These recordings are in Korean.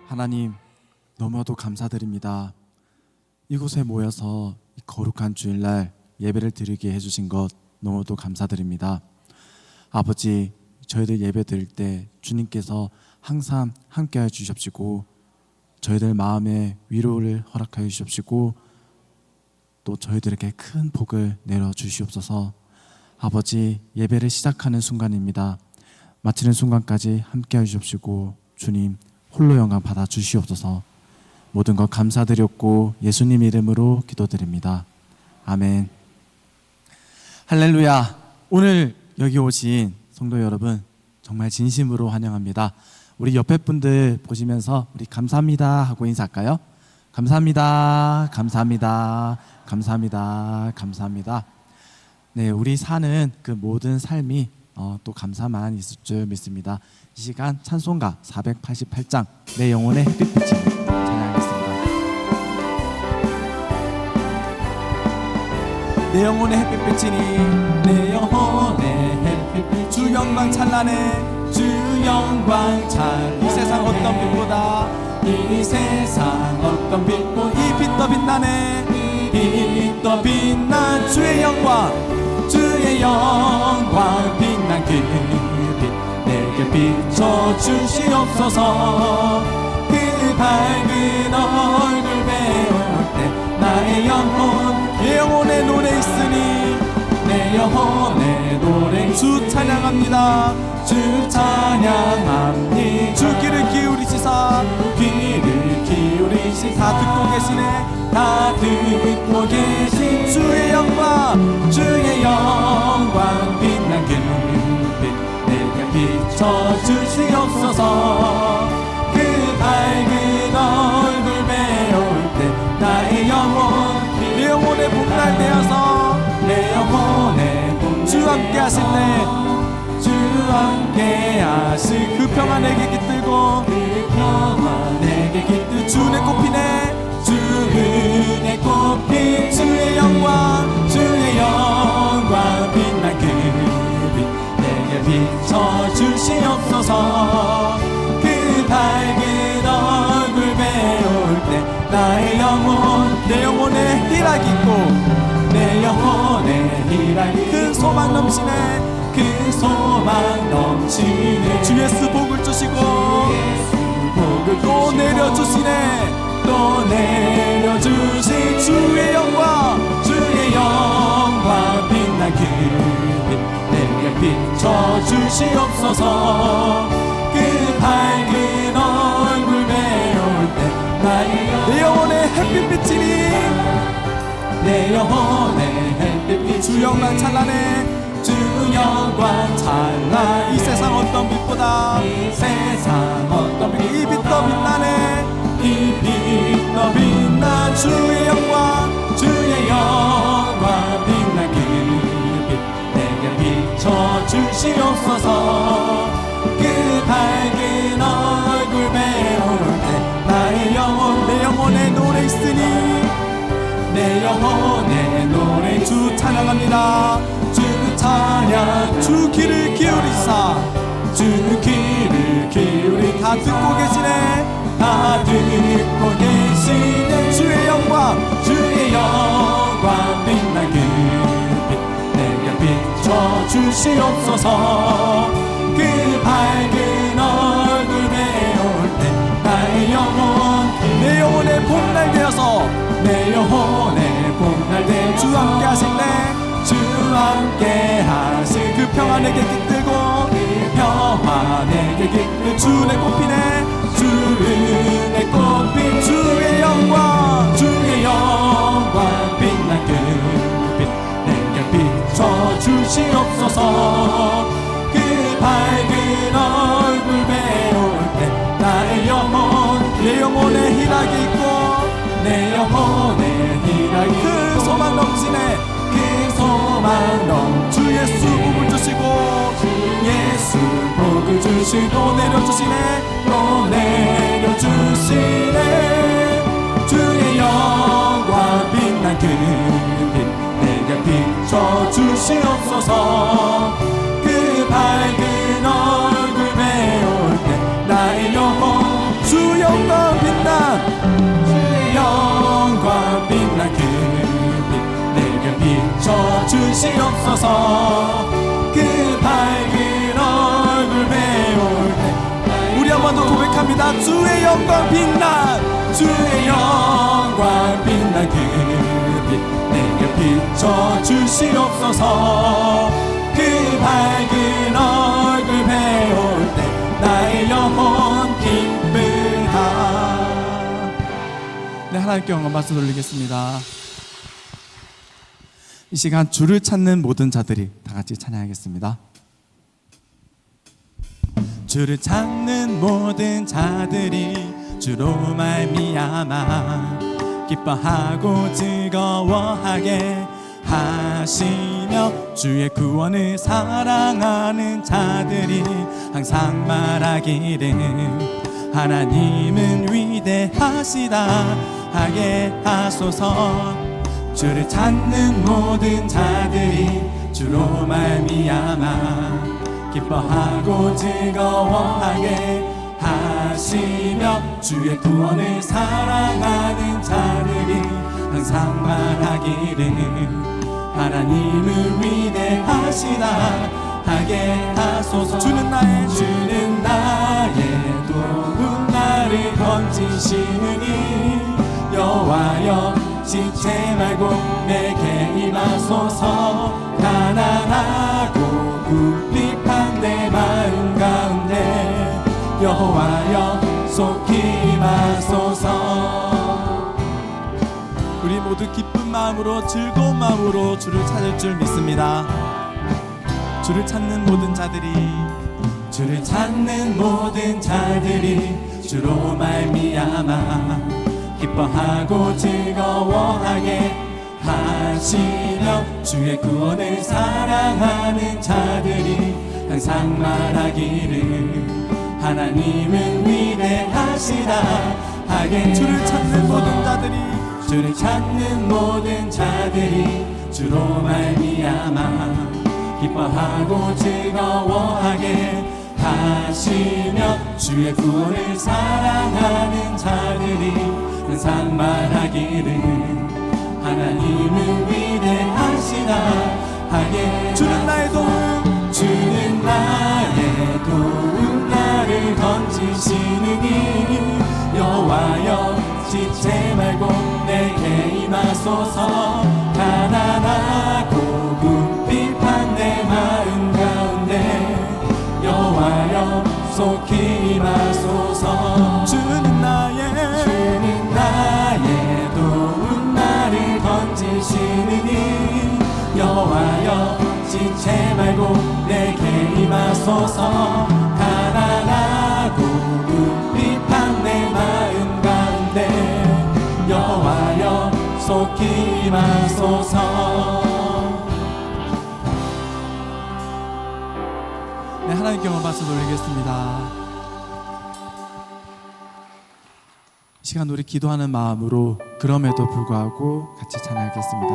하나님, 너무나도 감사드립니다. 이곳에 모여서 이 거룩한 주일날 예배를 드리게 해주신 것 너무도 감사드립니다. 아버지, 저희들 예배 드릴 때 주님께서 항상 함께하여 주십시고 저희들 마음에 위로를 허락하여 주십시고 또 저희들에게 큰 복을 내려 주시옵소서. 아버지, 예배를 시작하는 순간입니다. 마치는 순간까지 함께하여 주십시고 주님 홀로 영광 받아 주시옵소서. 모든 것 감사드렸고 예수님 이름으로 기도드립니다. 아멘. 할렐루야. 오늘 여기 오신 성도 여러분 정말 진심으로 환영합니다. 우리 옆에 분들 보시면서 우리 감사합니다 하고 인사할까요? 감사합니다, 감사합니다, 감사합니다, 감사합니다. 네, 우리 사는 그 모든 삶이 또 감사만 있을 줄 믿습니다. 이 시간 찬송가 488장 내 영혼의 햇빛이 찬양하겠습니다. 내 영혼의 햇빛이니 내 영혼의 햇빛 주 영광 찬란해 주 영광 찬 이 세상 어떤 빛보다 이 세상 어떤 빛보 이 빛 더 빛나네 이 빛 더 빛난 주의 영광 빛난 그 빛 내게 비춰주시옵소서. 그 밝은 얼굴 배울 때 나의 영혼의 노래 있으니 내 영혼의 노래 주 찬양합니다. 주 찬양합니다. 주 귀를 기울이시사 귀를 기울이시 다 듣고 계시네 다 듣고 계신 주의 영광 빛난 그 빛 내게 비춰주시옵소서. 그 밝은 얼굴 배울 때 나의 영혼의 봄날 되어서 내 영혼의 주 함께 하실 때 주 함께 하실 그 평화 내게 깃들고 그 평화 내게 깃들 주 내 꽃피네 주 은혜 꽃핀 주의 영광 빛난 그 빛 내게 비춰주시옵소서. 그 밝은 얼굴 배울 때 나의 내 영혼의 희락이 있고 내 영혼의 희락이 큰 소망 넘치네 그 소망 넘치네 주 예수 복을 주시고 또 내려주시네 또 내려주신 주의 영광 빛난 그 빛 내게 비춰주시옵소서. 그 밝은 얼굴 배울 때 내 영혼의 햇빛빛이니 내 영혼의 햇빛빛 주 영광 찬란해 주 영광 찬란 이 세상 어떤 빛보다 이 세상 어떤 빛 이 빛 더 빛나네 이 빛 더 빛난 주의 영광 빛난 그 빛 내게 비춰주시옵소서. 그 밝은 얼굴 배울 때 나의 내 영혼의 노래 있으니 내 영혼의 노래 주 찬양합니다. 주 찬양 주 귀를 기울이사 주 귀를 기울이 다 듣고 계시네 다 듣고 계시네 주의 영광 빛난 그 빛 내게 비춰주시옵소서. 그 밝은 얼굴 배울 때 나의 내 영혼의 봄날 되어서 내 영혼의 봄날 되 주 함께 하실 때 주 함께 하실 그 평화 내게 깃들고 그 평화 내게 깃들 주 내 꽃피네 주 은혜 꽃핀 주의 영광 빛난 그 빛 내게 비춰주시옵소서. 그 밝은 얼굴 배울 때 나의 내 영혼의 희락이 있고 내 영혼의 희락이 그 소망 넘치네 그 소망 주 예수 복을 주시고 예수 복을 주시고 내려주시네 또 내려주시네 주의 영광 빛난 그 빛 내게 비춰주시옵소서. 그 밝은 얼굴 배울 때 나의 주 영광 영광 빛난 주의 영광 빛난 그 빛 내게 비춰주시옵소서. 그 밝은 얼굴 배울 때 우리 한 번 더 고백합니다. 주의 영광 빛난 주의 영광 빛난 그 빛 내게 비춰주시옵소서. 그 밝은 얼굴 배울 때 나의 영혼 기쁘다. 네, 하나님께 영광 박수 돌리겠습니다. 이 시간 주를 찾는 모든 자들이 다 같이 찬양하겠습니다. 주를 찾는 모든 자들이 주로 말미암아 기뻐하고 즐거워하게 하시며 주의 구원을 사랑하는 자들이 항상 말하기를 하나님은 위대하시다 하게 하소서. 주를 찾는 모든 자들이 주로 말미암아 기뻐하고 즐거워하게 하시며 주의 구원을 사랑하는 자들이 항상 말하기를 하나님은 위대하시다 하게 하소서. 주는 나의 도움 나를 건지시느니 여호와여 지체 말고 내게 임하소서. 가난하고 굽립한 내 마음 가운데 여호와여 속히 임하소서. 우리 모두 기쁜 마음으로 즐거운 마음으로 주를 찾을 줄 믿습니다. 주를 찾는 모든 자들이 주로 말미암아 기뻐하고 즐거워하게 하시며 주의 구원을 사랑하는 자들이 항상 말하기를 하나님은 위대하시다 하게. 주를 찾는 모든 자들이 주로 말미암아 기뻐하고 즐거워하게 하시며 주의 구원을 사랑하는 자들이 항상 말하기를 하나님은 위대하시다 하게. 주는 나의 도움 나를 건지시느니 여호와여 지체 말고 내게 임하소서. 가난하고 굽핍한 내 마음 가운데 여호와여 속히 임하소서. 주는 나의 도움 나를 건지시느니 여호와여 지체 말고 내게 임하소서. 가난하고 굽핍한 내 마음 가운데 여호와여 속히 임하소서. 네, 하나님께 박수 돌리겠습니다. 이 시간 우리 기도하는 마음으로 그럼에도 불구하고 같이 찬양하겠습니다.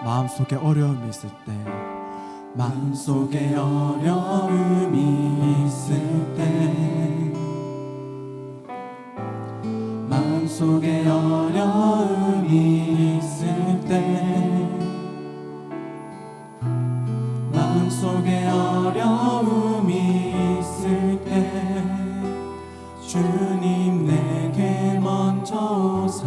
마음속에 어려움이 있을 때 마음속에 어려움이 있을 때 마음속에 어려움이 있을 때 마음속에 어려움이 있을 때 주님 내게 먼저 오사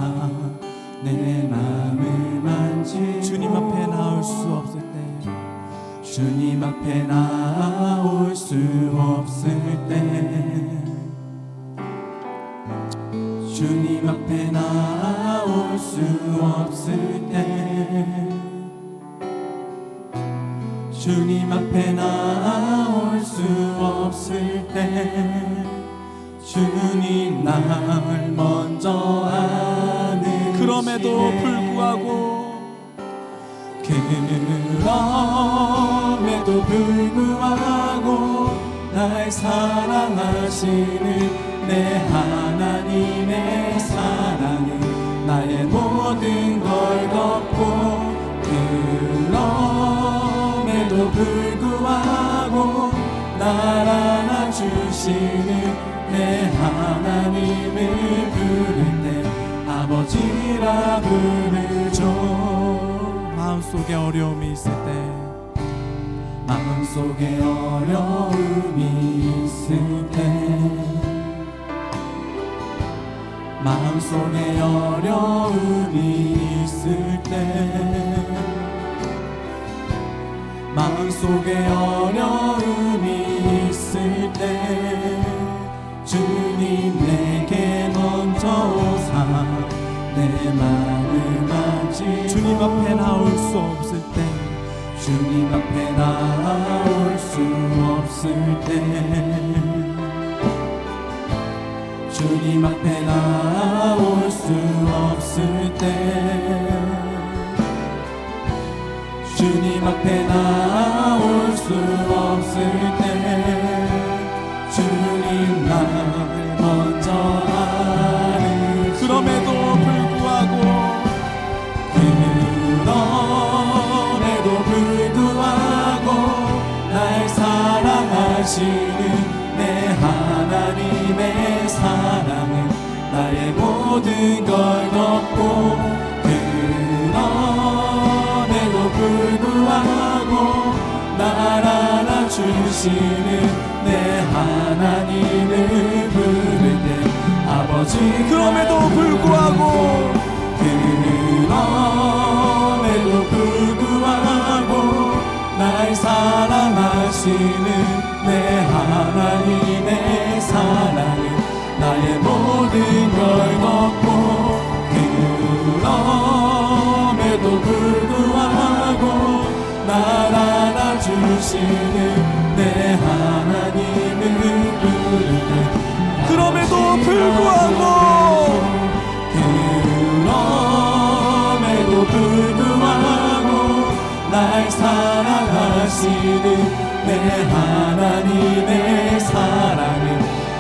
내 마음을 만지. 주님 앞에 나올 수 없을 때 주님 앞에 나올 수 없을 때 주님 앞에 나올 수 없을 때 주님 앞에 나올 수 없을 때 주님 날 먼저 아는. 그럼에도 불구하고 날 사랑하시는 내 하나님의 사랑은 나의 불구하고 날 안아주시는 내 하나님을 부를 때 아버지라 부르죠. 마음속에 어려움이 있을 때, 마음속에 어려움이 있을 때, 마음속에 어려움이 있을 때, 마음속에 어려움이 있을 때 주님 내게 먼저 오사 내 마음을 만지. 주님 앞에 나올 수 없을 때, 주님 앞에 나올 수 없을 때, 주님 앞에 나올 수 없을 때, 주님 앞에 나올 수 없을 때 주님 날 먼저 아는. 그럼에도 불구하고 날 사랑하시는 내 하나님의 사랑은 나의 모든 걸 덮고, 그럼에도 불구하고 날 안아주시는 내 하나님을 부를 때 아버지. 그럼에도 불구하고, 그럼에도 불구하고 날 사랑하시는 내 하나님의 사랑은 나의 모든 걸 덮고, 그럼에도 불구하고 날 안아주시는 내 하나님을 부를 때 그럼에도 불구하고, 그럼에도 불구하고 날 사랑하시는 내 하나님의 사랑은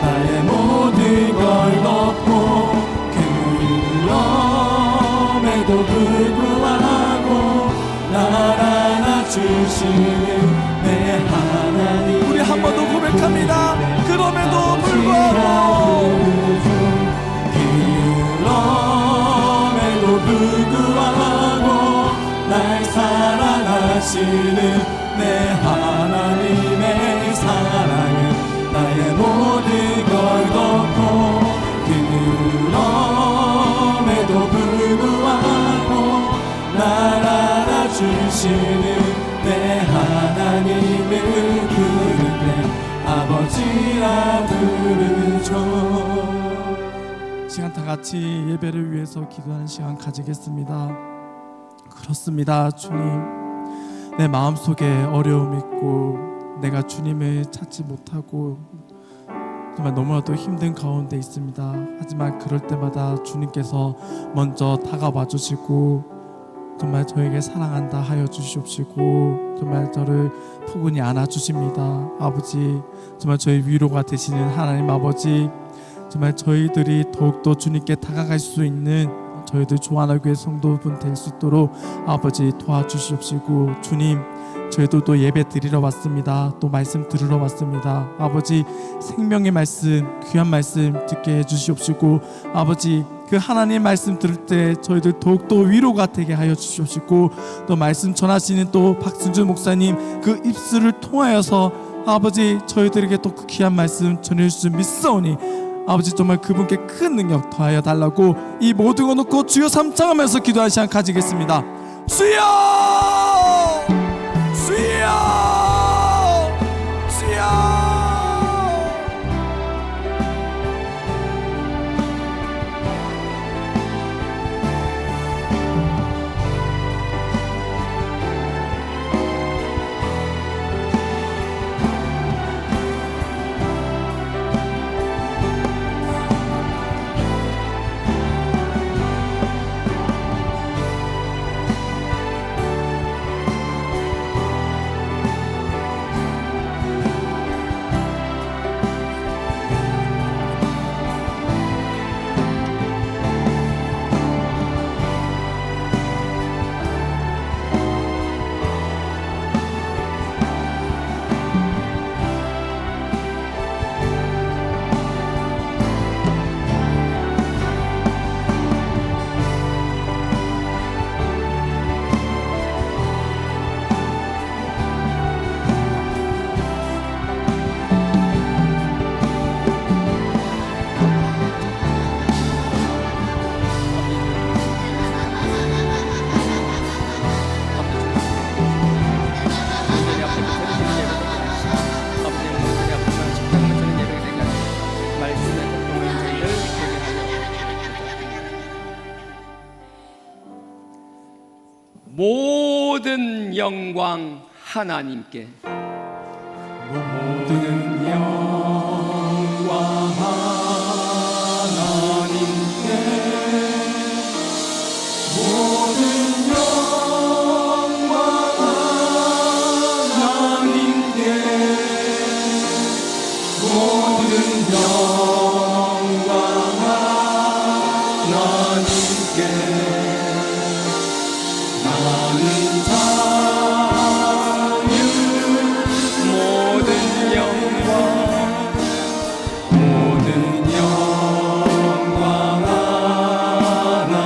나의 모든 걸 덮고, 그럼에도 불구하고 날 안아주시는 내 하나님. 우리 한 번 더 고백합니다. 그럼에도 불구하고, 그럼에도 불구하고 날 사랑하시는 내 하나님의 사랑은 나의 모든 걸 덮고, 그럼에도 불구하고 날 알아주시는 내 하나님을 부를 때 아버지라 부르죠. 시간 다 같이 예배를 위해서 기도하는 시간 가지겠습니다. 그렇습니다. 주님, 내 마음속에 어려움이 있고 내가 주님을 찾지 못하고 정말 너무나도 힘든 가운데 있습니다. 하지만 그럴 때마다 주님께서 먼저 다가와 주시고 정말 저에게 사랑한다 하여 주시옵시고 정말 저를 포근히 안아주십니다. 아버지, 정말 저희 위로가 되시는 하나님 아버지, 정말 저희들이 더욱더 주님께 다가갈 수 있는 저희들 조하나교회 성도분 될 수 있도록 아버지 도와주시옵시고, 주님, 저희도 예배 드리러 왔습니다. 또 말씀 들으러 왔습니다. 아버지, 생명의 말씀, 귀한 말씀 듣게 해주시옵시고, 아버지, 그 하나님 말씀 들을 때 저희들 더욱더 위로가 되게 하여 주시옵시고, 또 말씀 전하시는 또 박순준 목사님 그 입술을 통하여서 아버지 저희들에게 또 그 귀한 말씀 전해주실 줄 믿사오니 아버지 정말 그분께 큰 능력 더하여 달라고 이 모든 거 놓고 주여 삼창하면서 기도할 시간 가지겠습니다. 주여! 주여! 주여! 모든 영광 하나님께. 모든 영광 하나님께. 모든 영광 하나님께. 모든 영광 하나님께. 나는 자유. 모든 영광 모든 영광 하나님께.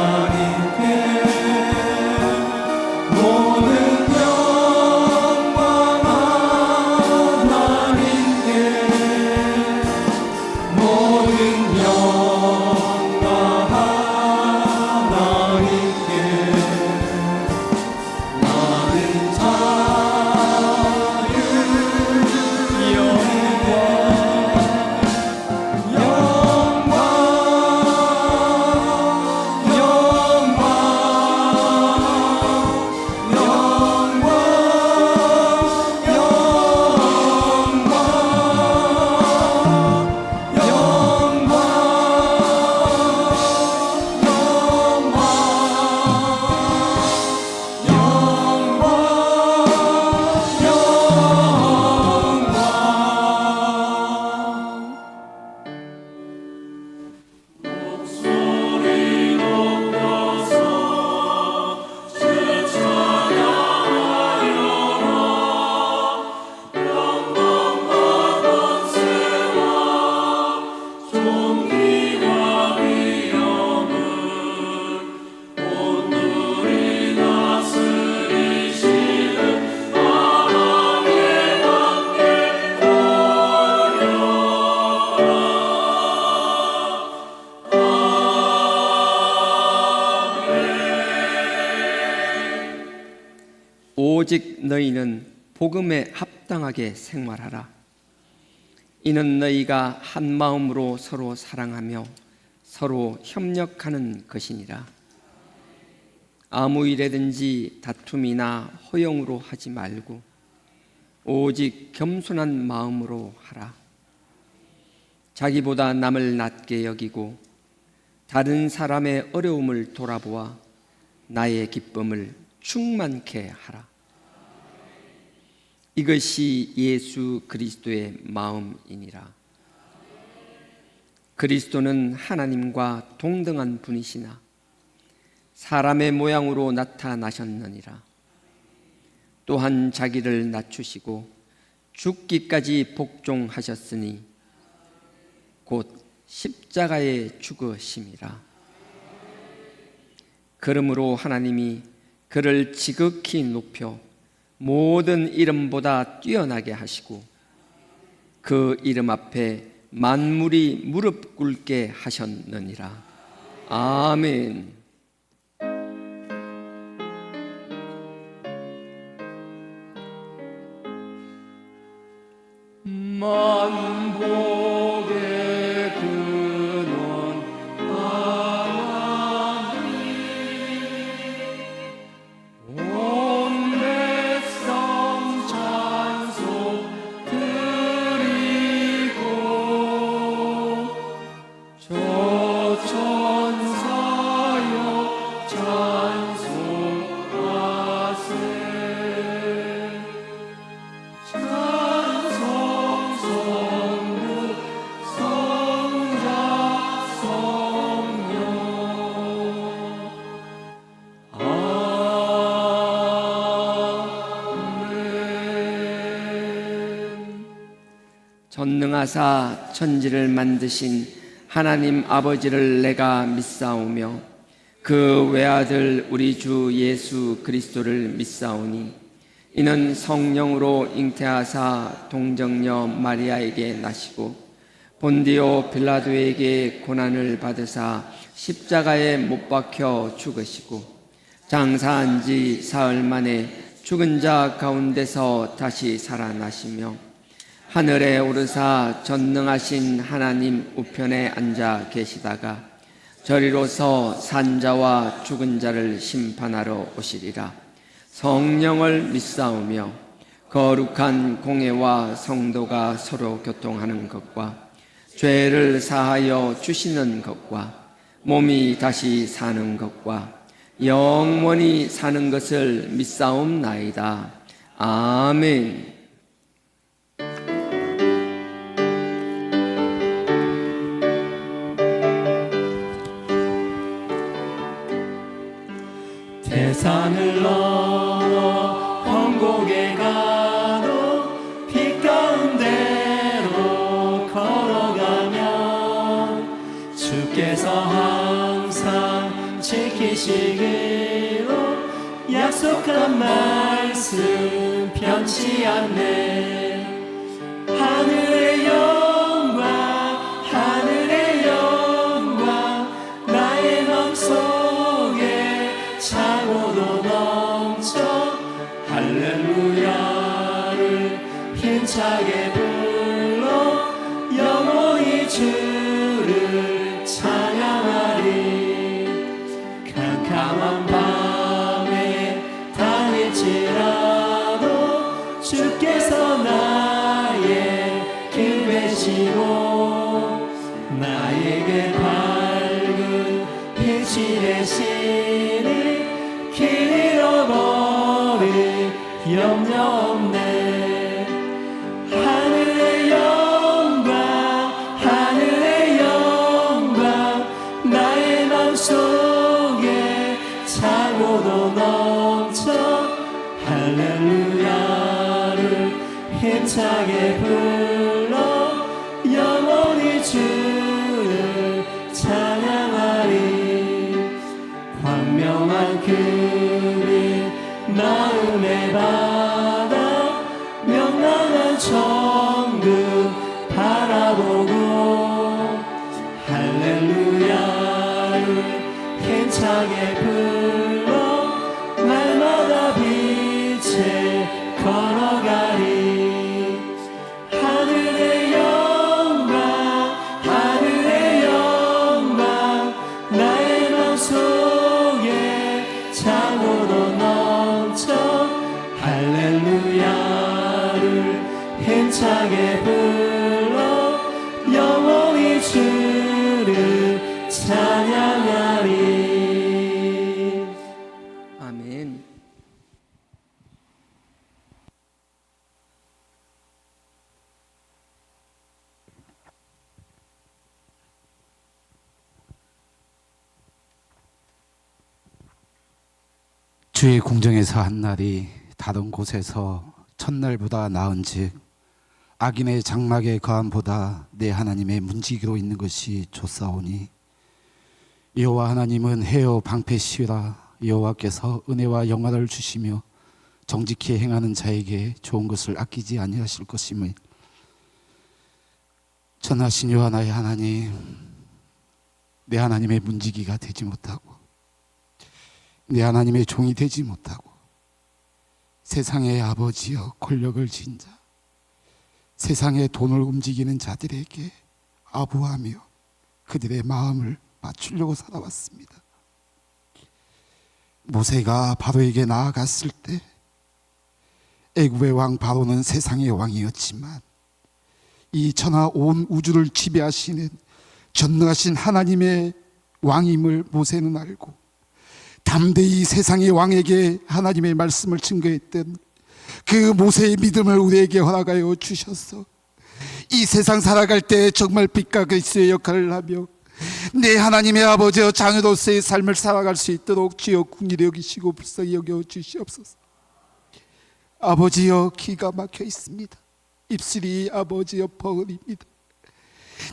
모든 영광 하나님께. 모든 영광 하나님께. 나는 자유. 오직 너희는 복음에 합당하게 생활하라. 이는 너희가 한 마음으로 서로 사랑하며 서로 협력하는 것이니라. 아무 일에든지 다툼이나 허용으로 하지 말고 오직 겸손한 마음으로 하라. 자기보다 남을 낮게 여기고 다른 사람의 어려움을 돌아보아 나의 기쁨을 충만케 하라. 이것이 예수 그리스도의 마음이니라. 그리스도는 하나님과 동등한 분이시나 사람의 모양으로 나타나셨느니라. 또한 자기를 낮추시고 죽기까지 복종하셨으니 곧 십자가에 죽으심이라. 그러므로 하나님이 그를 지극히 높여 모든 이름보다 뛰어나게 하시고 그 이름 앞에 만물이 무릎 꿇게 하셨느니라. 아멘. 만복의 근원 하나님. 온 백성 찬송 드리고 저 천사여 찬송하세. 전능하사 천지를 만드신 하나님 아버지를 내가 믿사오며 그 외아들 우리 주 예수 그리스도를 믿사오니 이는 성령으로 잉태하사 동정녀 마리아에게 나시고 본디오 빌라도에게 고난을 받으사 십자가에 못 박혀 죽으시고 장사한 지 사흘 만에 죽은 자 가운데서 다시 살아나시며 하늘에 오르사 전능하신 하나님 우편에 앉아 계시다가 저리로서 산자와 죽은 자를 심판하러 오시리라. 성령을 믿사오며 거룩한 공회와 성도가 서로 교통하는 것과 죄를 사하여 주시는 것과 몸이 다시 사는 것과 영원히 사는 것을 믿사옵나이다. 아멘. 대산을 넘어 번곡에 가도 빛 가운데로 걸어가면 주께서 항상 지키시기로 약속한 말씀 변치 않네. 하늘의 영광 하늘의 영광 나의 맘속에 차고도 넘쳐 할렐루야를 힘차게 불러 영원히 주를 찬양하리. 캄캄한 밤에 다닐지라도 주께서 나의 길 되시고 나에게 밝은 빛이 되시니 길 잃어버릴 염려 없네. 하늘의 영광 하늘의 영광 나의 맘속에 차고도 넘쳐 할렐루야를 힘차게 불러 영원히 주를 찬양하리. 광명한 그빛 나음의 바다 명랑한 천국 바라보고 할렐루야를 힘차게 불러 날마다 빛에 걸어가리. 하늘의 영광 하늘의 영광 나의 맘속에 차고도 넘쳐 할렐루야를 힘차게 불러 영원히 주를 찬양하리. 아멘. 주의 궁정에서 한 날이 다른 곳에서 첫날보다 나은즉 악인의 장막의 거함보다 내 하나님의 문지기로 있는 것이 좋사오니 여호와 하나님은 해요 방패시라. 여호와께서 은혜와 영화를 주시며 정직히 행하는 자에게 좋은 것을 아끼지 아니하실 것임을. 전하신 여호와 나의 하나님, 내 하나님의 문지기가 되지 못하고 내 하나님의 종이 되지 못하고 세상의 아버지여 권력을 쥔 자, 세상의 돈을 움직이는 자들에게 아부하며 그들의 마음을 맞추려고 살아왔습니다. 모세가 바로에게 나아갔을 때 애굽의 왕 바로는 세상의 왕이었지만 이 천하 온 우주를 지배하시는 전능하신 하나님의 왕임을 모세는 알고 담대히 세상의 왕에게 하나님의 말씀을 증거했던 그 모세의 믿음을 우리에게 허락하여 주셔서 이 세상 살아갈 때 정말 빛과 그리스도의 역할을 하며 내 하나님의 아버지여 자녀로서의 삶을 살아갈 수 있도록 주여 긍휼히 여기시고 불쌍히 여겨 주시옵소서. 아버지여 기가 막혀 있습니다. 입술이 아버지여 버글입니다.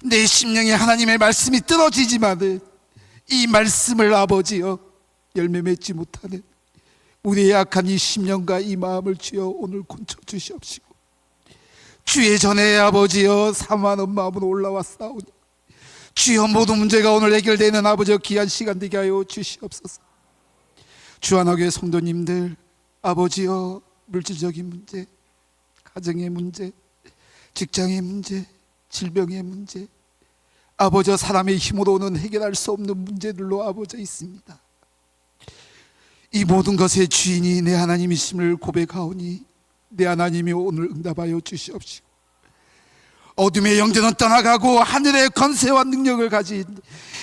내 심령에 하나님의 말씀이 떨어지지만 이 말씀을 아버지여 열매 맺지 못하는 우리의 약한 이 심령과 이 마음을 주여 오늘 곤쳐 주시옵시고 주의 전에 아버지여 사모하는 마음으로 올라왔사오니 주여 모든 문제가 오늘 해결되는 아버지여 귀한 시간 되게 하여 주시옵소서. 주안하교회 성도님들 아버지여 물질적인 문제, 가정의 문제, 직장의 문제, 질병의 문제 아버지여 사람의 힘으로는 해결할 수 없는 문제들로 아버지여 있습니다. 이 모든 것의 주인이 내 하나님이심을 고백하오니 내 하나님이 오늘 응답하여 주시옵시고, 어둠의 영전은 떠나가고 하늘의 권세와 능력을 가진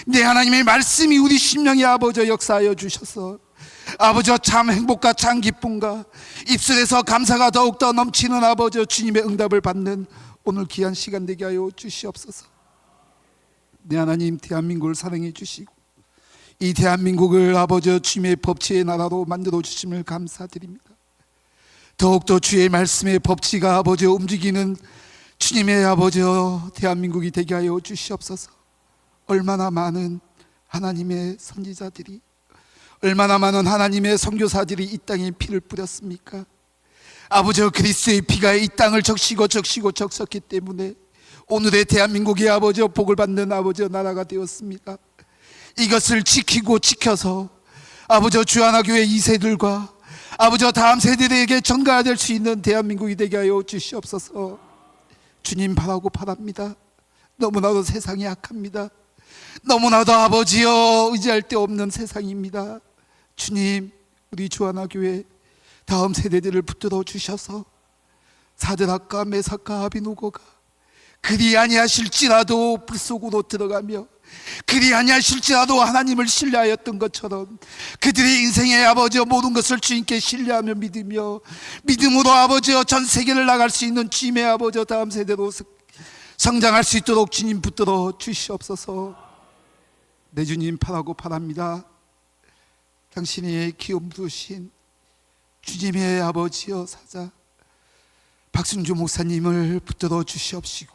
내 하나님의 말씀이 우리 심령에 아버지 역사하여 주셔서 아버지 참 행복과 참 기쁨과 입술에서 감사가 더욱더 넘치는 아버지 주님의 응답을 받는 오늘 귀한 시간 되게 하여 주시옵소서. 내 하나님, 대한민국을 사랑해 주시고 이 대한민국을 아버지 주님의 법치의 나라로 만들어 주심을 감사드립니다. 더욱더 주의 말씀의 법치가 아버지 움직이는 주님의 아버지 대한민국이 되게 하여 주시옵소서. 얼마나 많은 하나님의 선지자들이, 얼마나 많은 하나님의 선교사들이 이 땅에 피를 뿌렸습니까? 아버지 그리스도의 피가 이 땅을 적시고 적셨기 때문에 오늘의 대한민국이 아버지 복을 받는 아버지 나라가 되었습니다. 이것을 지키고 지켜서 아버지 주하나교회 2세들과 아버지 다음 세대들에게 전가가 될 수 있는 대한민국이 되게 하여 주시옵소서. 주님 바라고 바랍니다. 너무나도 세상이 약합니다. 너무나도 아버지여 의지할 데 없는 세상입니다. 주님, 우리 주하나교회 다음 세대들을 붙들어 주셔서 사드락과 메삭과 아비노고가 그리 아니하실지라도 불 속으로 들어가며 그리 아니하실지라도 하나님을 신뢰하였던 것처럼 그들의 인생의 아버지 모든 것을 주님께 신뢰하며 믿으며 믿음으로 아버지여 전 세계를 나갈 수 있는 주님의 아버지 다음 세대로 성장할 수 있도록 주님 붙들어 주시옵소서. 내 주님 바라고 바랍니다. 당신의 기업 부르신 주님의 아버지여 사자 박순주 목사님을 붙들어 주시옵시고,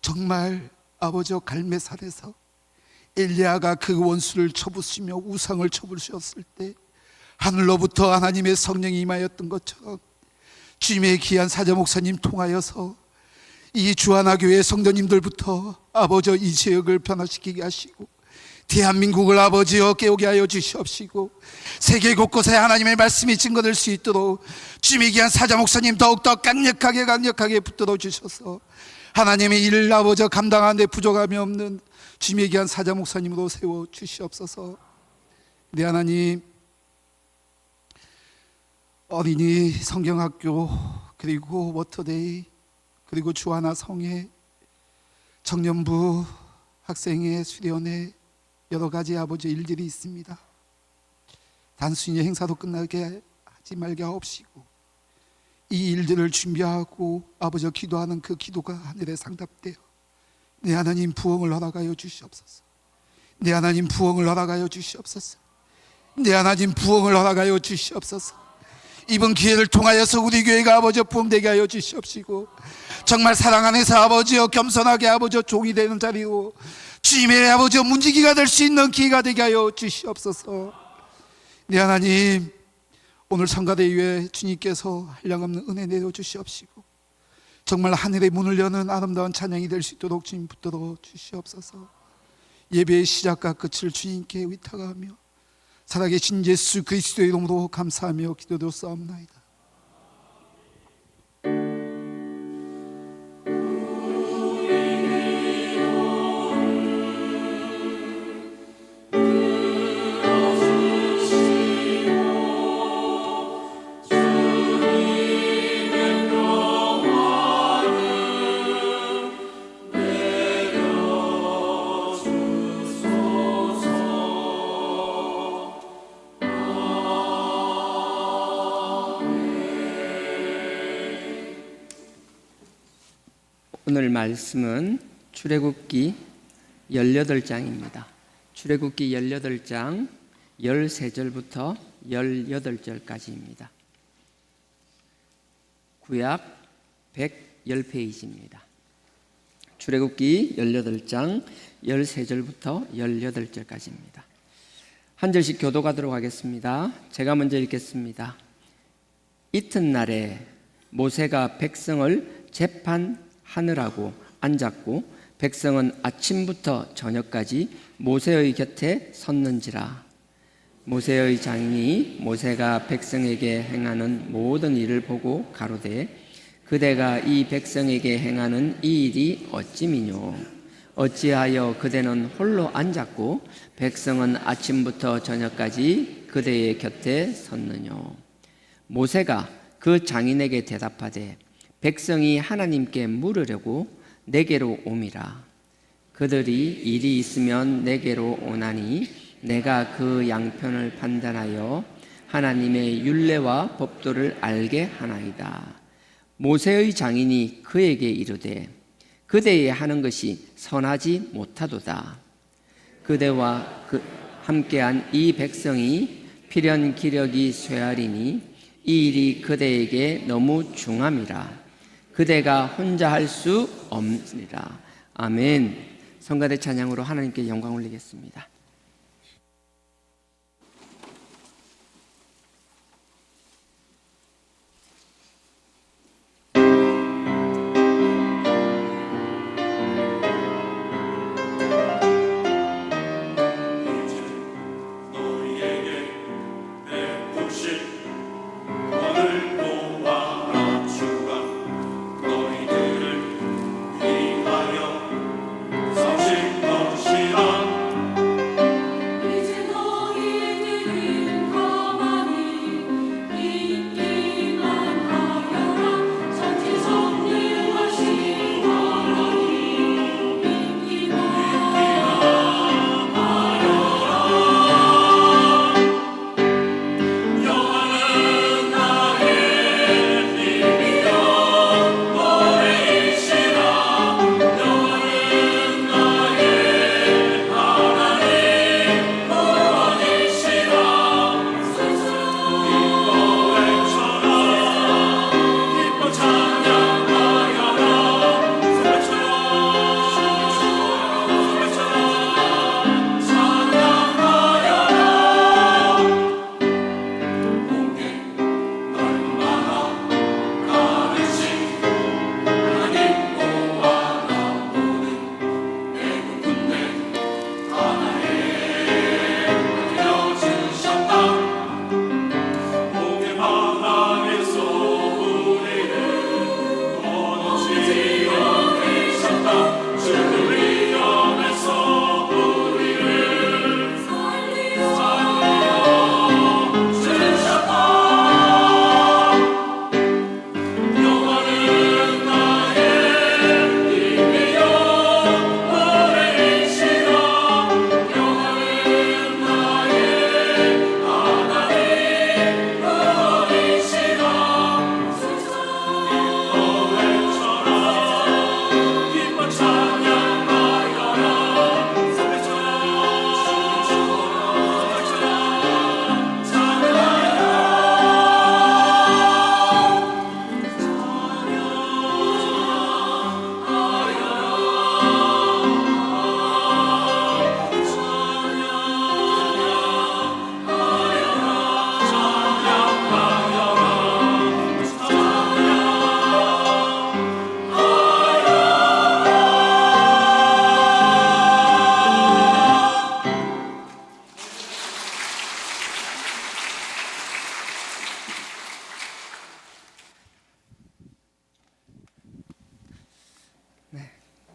정말 아버지 갈매산에서 엘리야가 그 원수를 쳐부수며 우상을 쳐부수었을 때 하늘로부터 하나님의 성령이 임하였던 것처럼 주님의 귀한 사자 목사님 통하여서 이 주하나교회 성도님들부터 아버지 이 지역을 변화시키게 하시고 대한민국을 아버지여 깨우게 하여 주시옵시고 세계 곳곳에 하나님의 말씀이 증거될 수 있도록 주님의 귀한 사자 목사님 더욱더 강력하게 붙들어 주셔서 하나님의 일을 아버지 감당하는 데 부족함이 없는 주님의 귀한 사자 목사님으로 세워 주시옵소서. 네 하나님, 어린이 성경학교 그리고 워터데이 그리고 주하나 성회 청년부 학생회 수련회 여러 가지 아버지 일들이 있습니다. 단순히 행사로 끝나게 하지 말게 하옵시고 이 일들을 준비하고 아버지 기도하는 그 기도가 하늘에 상답되어 내 하나님 부흥을 허락하여 주시옵소서. 내 하나님 부흥을 허락하여 주시옵소서. 내 하나님 부흥을 허락하여 주시옵소서. 이번 기회를 통하여서 우리 교회가 아버지 부흥되게 하여 주시옵시고 정말 사랑 안에서 아버지여 겸손하게 아버지 종이 되는 자리로 주님의 아버지 문지기가 될 수 있는 기회가 되게 하여 주시옵소서. 네 하나님, 오늘 성가대회에 주님께서 한량없는 은혜 내려주시옵시고 정말 하늘의 문을 여는 아름다운 찬양이 될 수 있도록 주님 붙들어 주시옵소서. 예배의 시작과 끝을 주님께 의탁하며 살아계신 예수 그리스도의 이름으로 감사하며 기도드렸사옵나이다. 오늘 말씀은 출애굽기 18장입니다. 출애굽기 18장 13절부터 18절까지입니다. 구약 110페이지입니다. 출애굽기 18장 13절부터 18절까지입니다. 한 절씩 교독하도록 하겠습니다. 제가 먼저 읽겠습니다. 이튿날에 모세가 백성을 재판하느라고 앉았고 백성은 아침부터 저녁까지 모세의 곁에 섰는지라. 모세의 장인이 모세가 백성에게 행하는 모든 일을 보고 가로되 그대가 이 백성에게 행하는 이 일이 어찌미뇨. 어찌하여 그대는 홀로 앉았고 백성은 아침부터 저녁까지 그대의 곁에 섰느뇨. 모세가 그 장인에게 대답하되 백성이 하나님께 물으려고 내게로 오미라. 그들이 일이 있으면 내게로 오나니 내가 그 양편을 판단하여 하나님의 율례와 법도를 알게 하나이다. 모세의 장인이 그에게 이르되 그대의 하는 것이 선하지 못하도다. 그대와 함께한 이 백성이 필연 기력이 쇠하리니 이 일이 그대에게 너무 중함이라. 그대가 혼자 할 수 없으리라. 아멘. 성가대 찬양으로 하나님께 영광 올리겠습니다.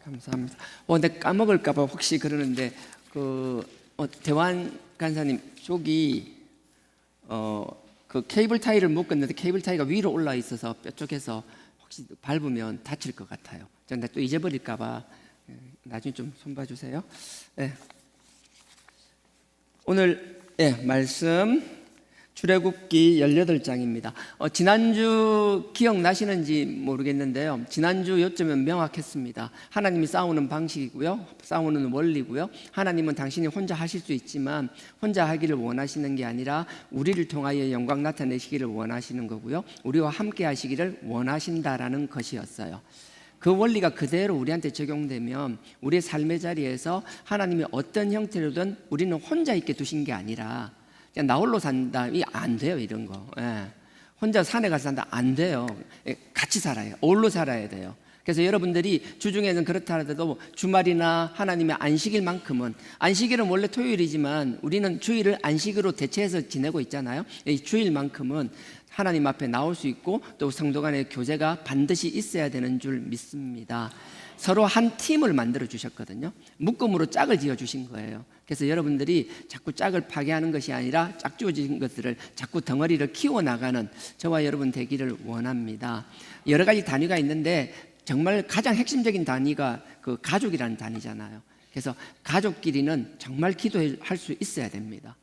감사합니다. 근데 까먹을까봐 혹시 그러는데 대환 간사님 쪽이 그 케이블 타이를 묶었는데 케이블 타이가 위로 올라 있어서 뼈쪽에서 혹시 밟으면 다칠 것 같아요. 근데 또 잊어버릴까봐 나중에 좀 손봐주세요. 네. 오늘 말씀 출애굽기 18장입니다. 지난주 기억나시는지 모르겠는데요. 지난주 요점은 명확했습니다. 하나님이 싸우는 방식이고요. 싸우는 원리고요. 하나님은 당신이 혼자 하실 수 있지만 혼자 하기를 원하시는 게 아니라 우리를 통하여 영광 나타내시기를 원하시는 거고요. 우리와 함께 하시기를 원하신다라는 것이었어요. 그 원리가 그대로 우리한테 적용되면 우리의 삶의 자리에서 하나님이 어떤 형태로든 우리는 혼자 있게 두신 게 아니라 그냥 나 홀로 산다, 안 돼요. 이런 거. 혼자 산에 가서 산다, 안 돼요. 같이 살아요. 홀로 살아야 돼요. 그래서 여러분들이 주중에는 그렇다 하더라도 주말이나 하나님의 안식일만큼은, 안식일은 원래 토요일이지만 우리는 주일을 안식으로 대체해서 지내고 있잖아요. 이 주일만큼은 하나님 앞에 나올 수 있고 또 성도 간의 교제가 반드시 있어야 되는 줄 믿습니다. 서로 한 팀을 만들어 주셨거든요. 묶음으로 짝을 지어 주신 거예요. 그래서 여러분들이 자꾸 짝을 파괴하는 것이 아니라 짝지어진 것들을 자꾸 덩어리를 키워나가는 저와 여러분 되기를 원합니다. 여러 가지 단위가 있는데 정말 가장 핵심적인 단위가 그 가족이라는 단위잖아요. 그래서 가족끼리는 정말 기도할 수 있어야 됩니다.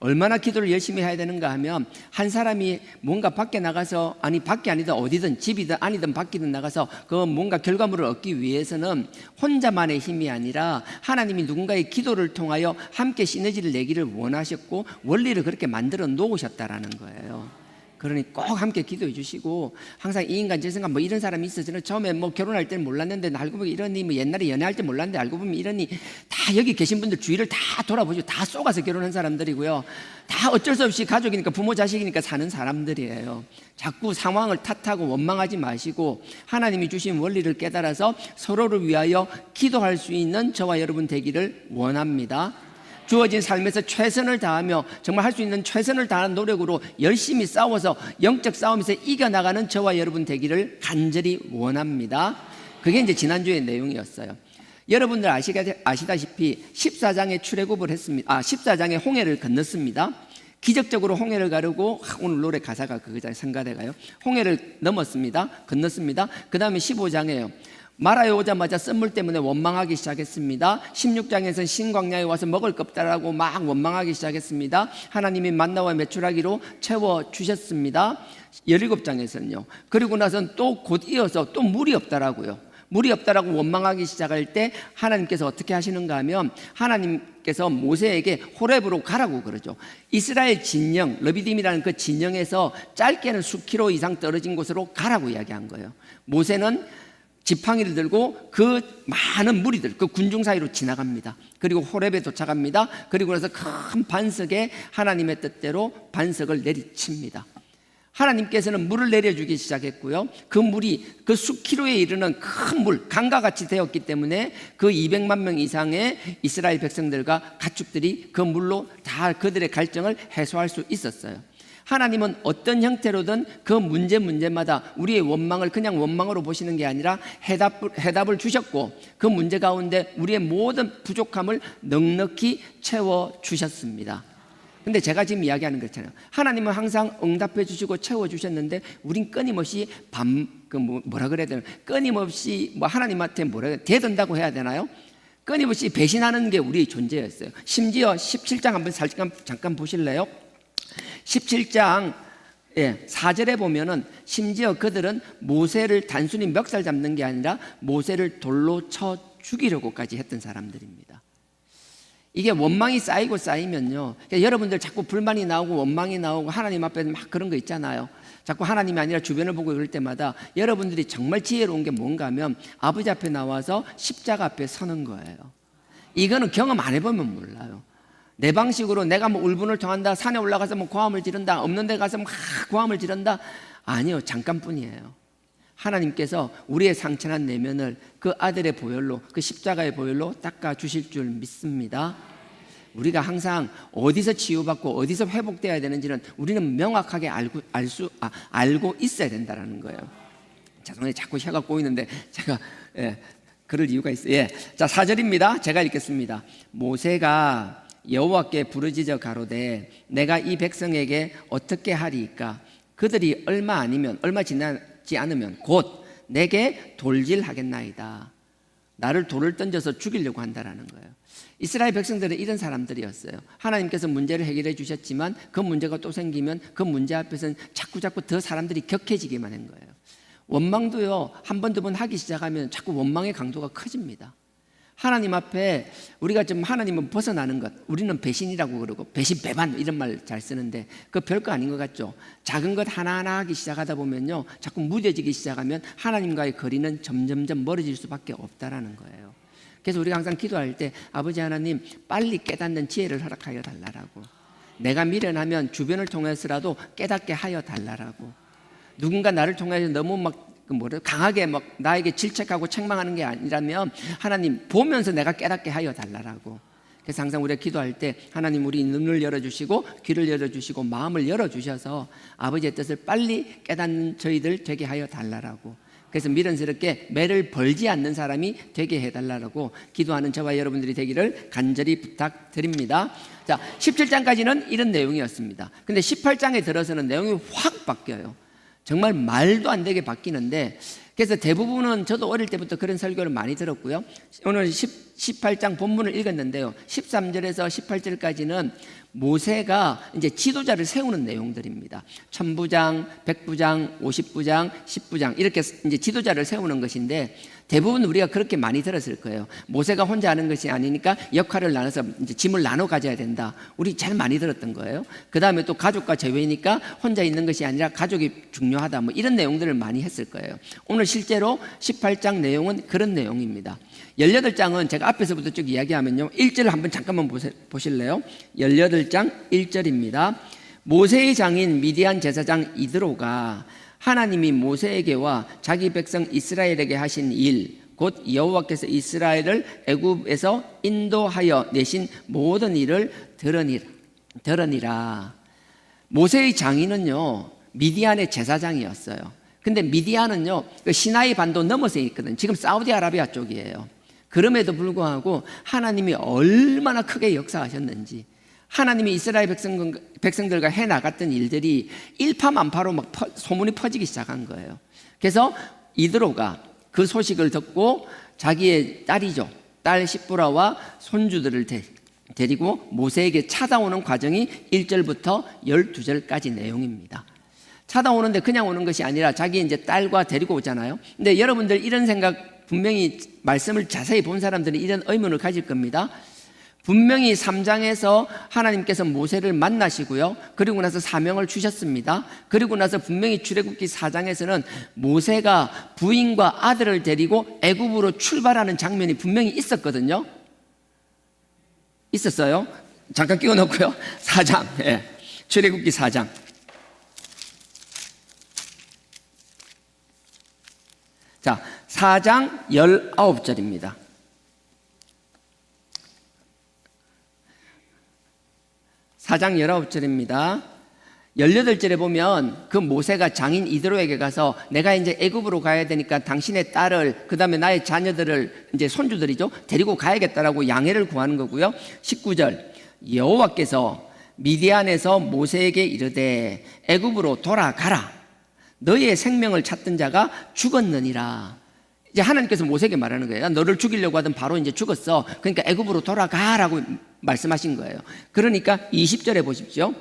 얼마나 기도를 열심히 해야 되는가 하면 한 사람이 뭔가 밖에 나가서, 아니 밖이 아니든 어디든 집이든 아니든 밖이든 나가서 그 뭔가 결과물을 얻기 위해서는 혼자만의 힘이 아니라 하나님이 누군가의 기도를 통하여 함께 시너지를 내기를 원하셨고 원리를 그렇게 만들어 놓으셨다라는 거예요. 그러니 꼭 함께 기도해 주시고, 항상 이 인간 저 생각 뭐 이런 사람이 있어. 저는 처음에 뭐 결혼할 때는 몰랐는데 알고 보면 이러니, 뭐 옛날에 연애할 때 몰랐는데 알고 보면 이러니, 다 여기 계신 분들 주위를 다 돌아보죠. 다 쏘가서 결혼한 사람들이고요. 다 어쩔 수 없이 가족이니까, 부모 자식이니까 사는 사람들이에요. 자꾸 상황을 탓하고 원망하지 마시고 하나님이 주신 원리를 깨달아서 서로를 위하여 기도할 수 있는 저와 여러분 되기를 원합니다. 주어진 삶에서 최선을 다하며 정말 할 수 있는 최선을 다하는 노력으로 열심히 싸워서 영적 싸움에서 이겨나가는 저와 여러분 되기를 간절히 원합니다. 그게 이제 지난주의 내용이었어요. 여러분들 아시다시피 14장에 출애굽을 했습니다. 14장에 홍해를 건넜습니다. 기적적으로 홍해를 가르고, 오늘 노래 가사가 그거잖아요. 성가대가요. 홍해를 넘었습니다. 건넜습니다. 그 다음에 15장에요. 마라에 오자마자 썰물 때문에 원망하기 시작했습니다. 16장에서는 신광야에 와서 먹을 것 없다라고 막 원망하기 시작했습니다. 하나님이 만나와 메추라기로 채워주셨습니다. 17장에서는요. 그리고 나서는 또 곧 이어서 또 물이 없다라고요. 물이 없다라고 원망하기 시작할 때 하나님께서 어떻게 하시는가 하면, 하나님께서 모세에게 호렙으로 가라고 그러죠. 이스라엘 진영, 르비딤이라는 그 진영에서 짧게는 수킬로 이상 떨어진 곳으로 가라고 이야기한 거예요. 모세는 지팡이를 들고 그 많은 무리들, 그 군중 사이로 지나갑니다. 그리고 호렙에 도착합니다. 그리고 나서 큰 반석에 하나님의 뜻대로 반석을 내리칩니다. 하나님께서는 물을 내려주기 시작했고요. 그 물이 그 수키로에 이르는 큰 물, 강과 같이 되었기 때문에 그 200만 명 이상의 이스라엘 백성들과 가축들이 그 물로 다 그들의 갈증을 해소할 수 있었어요. 하나님은 어떤 형태로든 그 문제마다 우리의 원망을 그냥 원망으로 보시는 게 아니라 해답을 주셨고, 그 문제 가운데 우리의 모든 부족함을 넉넉히 채워주셨습니다. 근데 제가 지금 이야기하는 거잖아요. 하나님은 항상 응답해 주시고 채워주셨는데 우린 끊임없이 뭐라 그래야 되나, 끊임없이 뭐 하나님한테 대든다고 해야 되나요? 끊임없이 배신하는 게 우리의 존재였어요. 심지어 17장 한번 잠깐 보실래요? 17장 4절에 보면은 심지어 그들은 모세를 단순히 멱살 잡는 게 아니라 모세를 돌로 쳐 죽이려고까지 했던 사람들입니다. 이게 원망이 쌓이면요, 그러니까 여러분들 자꾸 불만이 나오고 원망이 나오고 하나님 앞에 막 그런 거 있잖아요. 자꾸 하나님이 아니라 주변을 보고 그럴 때마다 여러분들이 정말 지혜로운 게 뭔가 하면 아버지 앞에 나와서 십자가 앞에 서는 거예요. 이거는 경험 안 해보면 몰라요. 내 방식으로 내가 뭐 울분을 통한다, 산에 올라가서 뭐 고함을 지른다, 없는 데 가서 막 고함을 지른다, 아니요, 잠깐뿐이에요. 하나님께서 우리의 상처난 내면을 그 아들의 보혈로, 그 십자가의 보혈로 닦아 주실 줄 믿습니다. 우리가 항상 어디서 치유받고 어디서 회복되어야 되는지는 우리는 명확하게 알고 있어야 된다는 거예요. 죄송해요, 자꾸 혀가 꼬이는데 제가 그럴 이유가 있어요. 자, 4절입니다. 제가 읽겠습니다. 모세가 여호와께 부르짖어 가로되 내가 이 백성에게 어떻게 하리이까? 그들이 얼마 지나지 않으면 곧 내게 돌질하겠나이다. 나를 돌을 던져서 죽이려고 한다라는 거예요. 이스라엘 백성들은 이런 사람들이었어요. 하나님께서 문제를 해결해 주셨지만 그 문제가 또 생기면 그 문제 앞에서는 자꾸 더 사람들이 격해지기만 한 거예요. 원망도요, 한 번, 두 번 하기 시작하면 자꾸 원망의 강도가 커집니다. 하나님 앞에 우리가 좀 하나님은 벗어나는 것, 우리는 배신이라고 그러고 배신 배반 이런 말 잘 쓰는데 그 별거 아닌 것 같죠. 작은 것 하나하나 하기 시작하다 보면요, 자꾸 무뎌지기 시작하면 하나님과의 거리는 점점점 멀어질 수밖에 없다라는 거예요. 그래서 우리가 항상 기도할 때 아버지 하나님 빨리 깨닫는 지혜를 허락하여 달라라고, 내가 미련하면 주변을 통해서라도 깨닫게 하여 달라라고, 누군가 나를 통해서 너무 막 강하게 막 나에게 질책하고 책망하는 게 아니라면 하나님 보면서 내가 깨닫게 하여 달라라고. 그래서 항상 우리가 기도할 때 하나님 우리 눈을 열어주시고 귀를 열어주시고 마음을 열어주셔서 아버지의 뜻을 빨리 깨닫는 저희들 되게 하여 달라라고. 그래서 미련스럽게 매를 벌지 않는 사람이 되게 해달라고 기도하는 저와 여러분들이 되기를 간절히 부탁드립니다. 자, 17장까지는 이런 내용이었습니다. 근데 18장에 들어서는 내용이 확 바뀌어요. 정말 말도 안 되게 바뀌는데, 그래서 대부분은 저도 어릴 때부터 그런 설교를 많이 들었고요. 오늘 18장 본문을 읽었는데요. 13절에서 18절까지는 모세가 이제 지도자를 세우는 내용들입니다. 1000부장, 100부장, 50부장, 10부장 이렇게 이제 지도자를 세우는 것인데, 대부분 우리가 그렇게 많이 들었을 거예요. 모세가 혼자 하는 것이 아니니까 역할을 나눠서 이제 짐을 나눠 가져야 된다. 우리 제일 많이 들었던 거예요. 그 다음에 또 가족과 제외니까 혼자 있는 것이 아니라 가족이 중요하다. 뭐 이런 내용들을 많이 했을 거예요. 오늘 실제로 18장 내용은 그런 내용입니다. 18장은 제가 앞에서부터 쭉 이야기하면요, 1절을 한번 잠깐만 보실래요? 18장 1절입니다. 모세의 장인 미디안 제사장 이드로가 하나님이 모세에게와 자기 백성 이스라엘에게 하신 일, 곧 여호와께서 이스라엘을 애굽에서 인도하여 내신 모든 일을 들으니라. 모세의 장인은요, 미디안의 제사장이었어요. 근데 미디안은요, 시나이 반도 넘어서 있거든요. 지금 사우디아라비아 쪽이에요. 그럼에도 불구하고 하나님이 얼마나 크게 역사하셨는지, 하나님이 이스라엘 백성들과 해나갔던 일들이 일파만파로 막 소문이 퍼지기 시작한 거예요. 그래서 이드로가 그 소식을 듣고 자기의 딸이죠, 딸 시브라와 손주들을 데리고 모세에게 찾아오는 과정이 1절부터 12절까지 내용입니다. 찾아오는데 그냥 오는 것이 아니라 자기 이제 딸과 데리고 오잖아요. 근데 여러분들 이런 생각, 분명히 말씀을 자세히 본 사람들은 이런 의문을 가질 겁니다. 분명히 3장에서 하나님께서 모세를 만나시고요, 그리고 나서 사명을 주셨습니다. 그리고 나서 분명히 출애굽기 4장에서는 모세가 부인과 아들을 데리고 애굽으로 출발하는 장면이 분명히 있었거든요. 있었어요. 잠깐 끼워 넣고요. 4장, 출애굽기 4장. 자, 4장 19절입니다. 4장 19절입니다. 18절에 보면 그 모세가 장인 이드로에게 가서 내가 이제 애굽으로 가야 되니까 당신의 딸을, 그 다음에 나의 자녀들을, 이제 손주들이죠, 데리고 가야겠다라고 양해를 구하는 거고요. 19절, 여호와께서 미디안에서 모세에게 이르되 애굽으로 돌아가라. 너의 생명을 찾던 자가 죽었느니라. 이제 하나님께서 모세에게 말하는 거예요. 너를 죽이려고 하던 바로 이제 죽었어. 그러니까 애굽으로 돌아가라고 말씀하신 거예요. 그러니까 20절에 보십시오.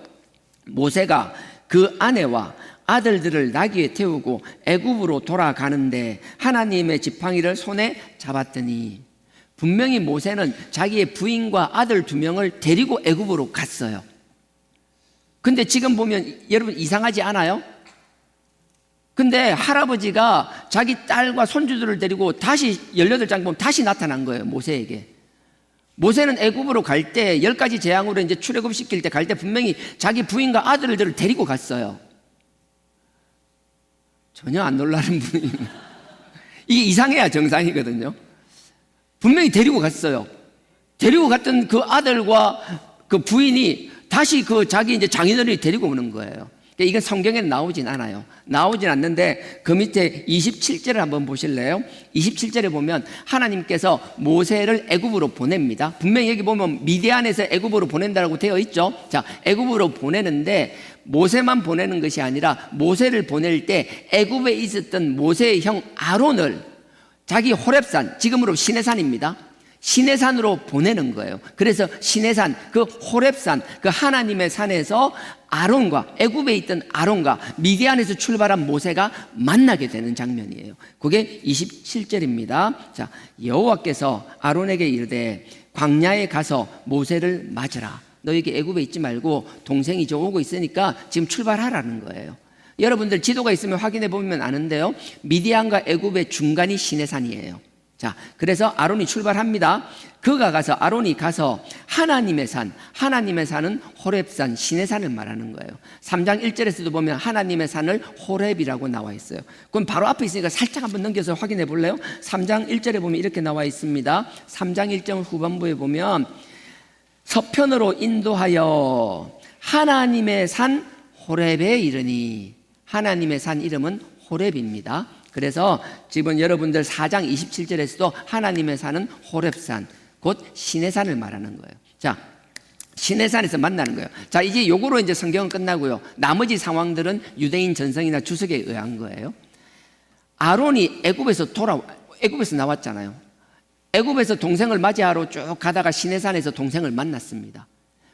모세가 그 아내와 아들들을 나귀에 태우고 애굽으로 돌아가는데 하나님의 지팡이를 손에 잡았더니, 분명히 모세는 자기의 부인과 아들 2명을 데리고 애굽으로 갔어요. 근데 지금 보면 여러분 이상하지 않아요? 근데 할아버지가 자기 딸과 손주들을 데리고 다시 18장 보면 다시 나타난 거예요, 모세에게. 모세는 애굽으로 갈 때 10가지 재앙으로 이제 출애굽 시킬 때 갈 때 분명히 자기 부인과 아들들을 데리고 갔어요. 전혀 안 놀라는 분이 이게 이상해야 정상이거든요. 분명히 데리고 갔어요. 데리고 갔던 그 아들과 그 부인이 다시 그 자기 이제 장인어른이 데리고 오는 거예요. 이건 성경에 나오진 않아요. 나오진 않는데 그 밑에 27절을 한번 보실래요? 27절에 보면 하나님께서 모세를 애굽으로 보냅니다. 분명히 여기 보면 미디안에서 애굽으로 보낸다고 되어 있죠. 자, 애굽으로 보내는데 모세만 보내는 것이 아니라 모세를 보낼 때 애굽에 있었던 모세의 형 아론을 자기 호렙산, 지금으로 시내산입니다, 시내산으로 보내는 거예요. 그래서 시내산, 그 호렙산, 그 하나님의 산에서 아론과, 애굽에 있던 아론과 미디안에서 출발한 모세가 만나게 되는 장면이에요. 그게 27절입니다. 자, 여호와께서 아론에게 이르되 광야에 가서 모세를 맞으라. 너에게 애굽에 있지 말고 동생이 저 오고 있으니까 지금 출발하라는 거예요. 여러분들 지도가 있으면 확인해 보면 아는데요, 미디안과 애굽의 중간이 시내산이에요. 자, 그래서 아론이 출발합니다. 아론이 가서 하나님의 산은 호렙산, 시내산을 말하는 거예요. 3장 1절에서도 보면 하나님의 산을 호렙이라고 나와 있어요. 그럼 바로 앞에 있으니까 살짝 한번 넘겨서 확인해 볼래요? 3장 1절에 보면 이렇게 나와 있습니다. 3장 1절 후반부에 보면 서편으로 인도하여 하나님의 산 호렙에 이르니, 하나님의 산 이름은 호렙입니다. 그래서 지금 여러분들 4장 27절에서도 하나님의 산은 호렙산, 곧 시내산을 말하는 거예요. 자, 시내산에서 만나는 거예요. 자, 이제 요거로 이제 성경은 끝나고요. 나머지 상황들은 유대인 전성이나 주석에 의한 거예요. 아론이 애굽에서 나왔잖아요. 애굽에서 동생을 맞이하러 쭉 가다가 시내산에서 동생을 만났습니다.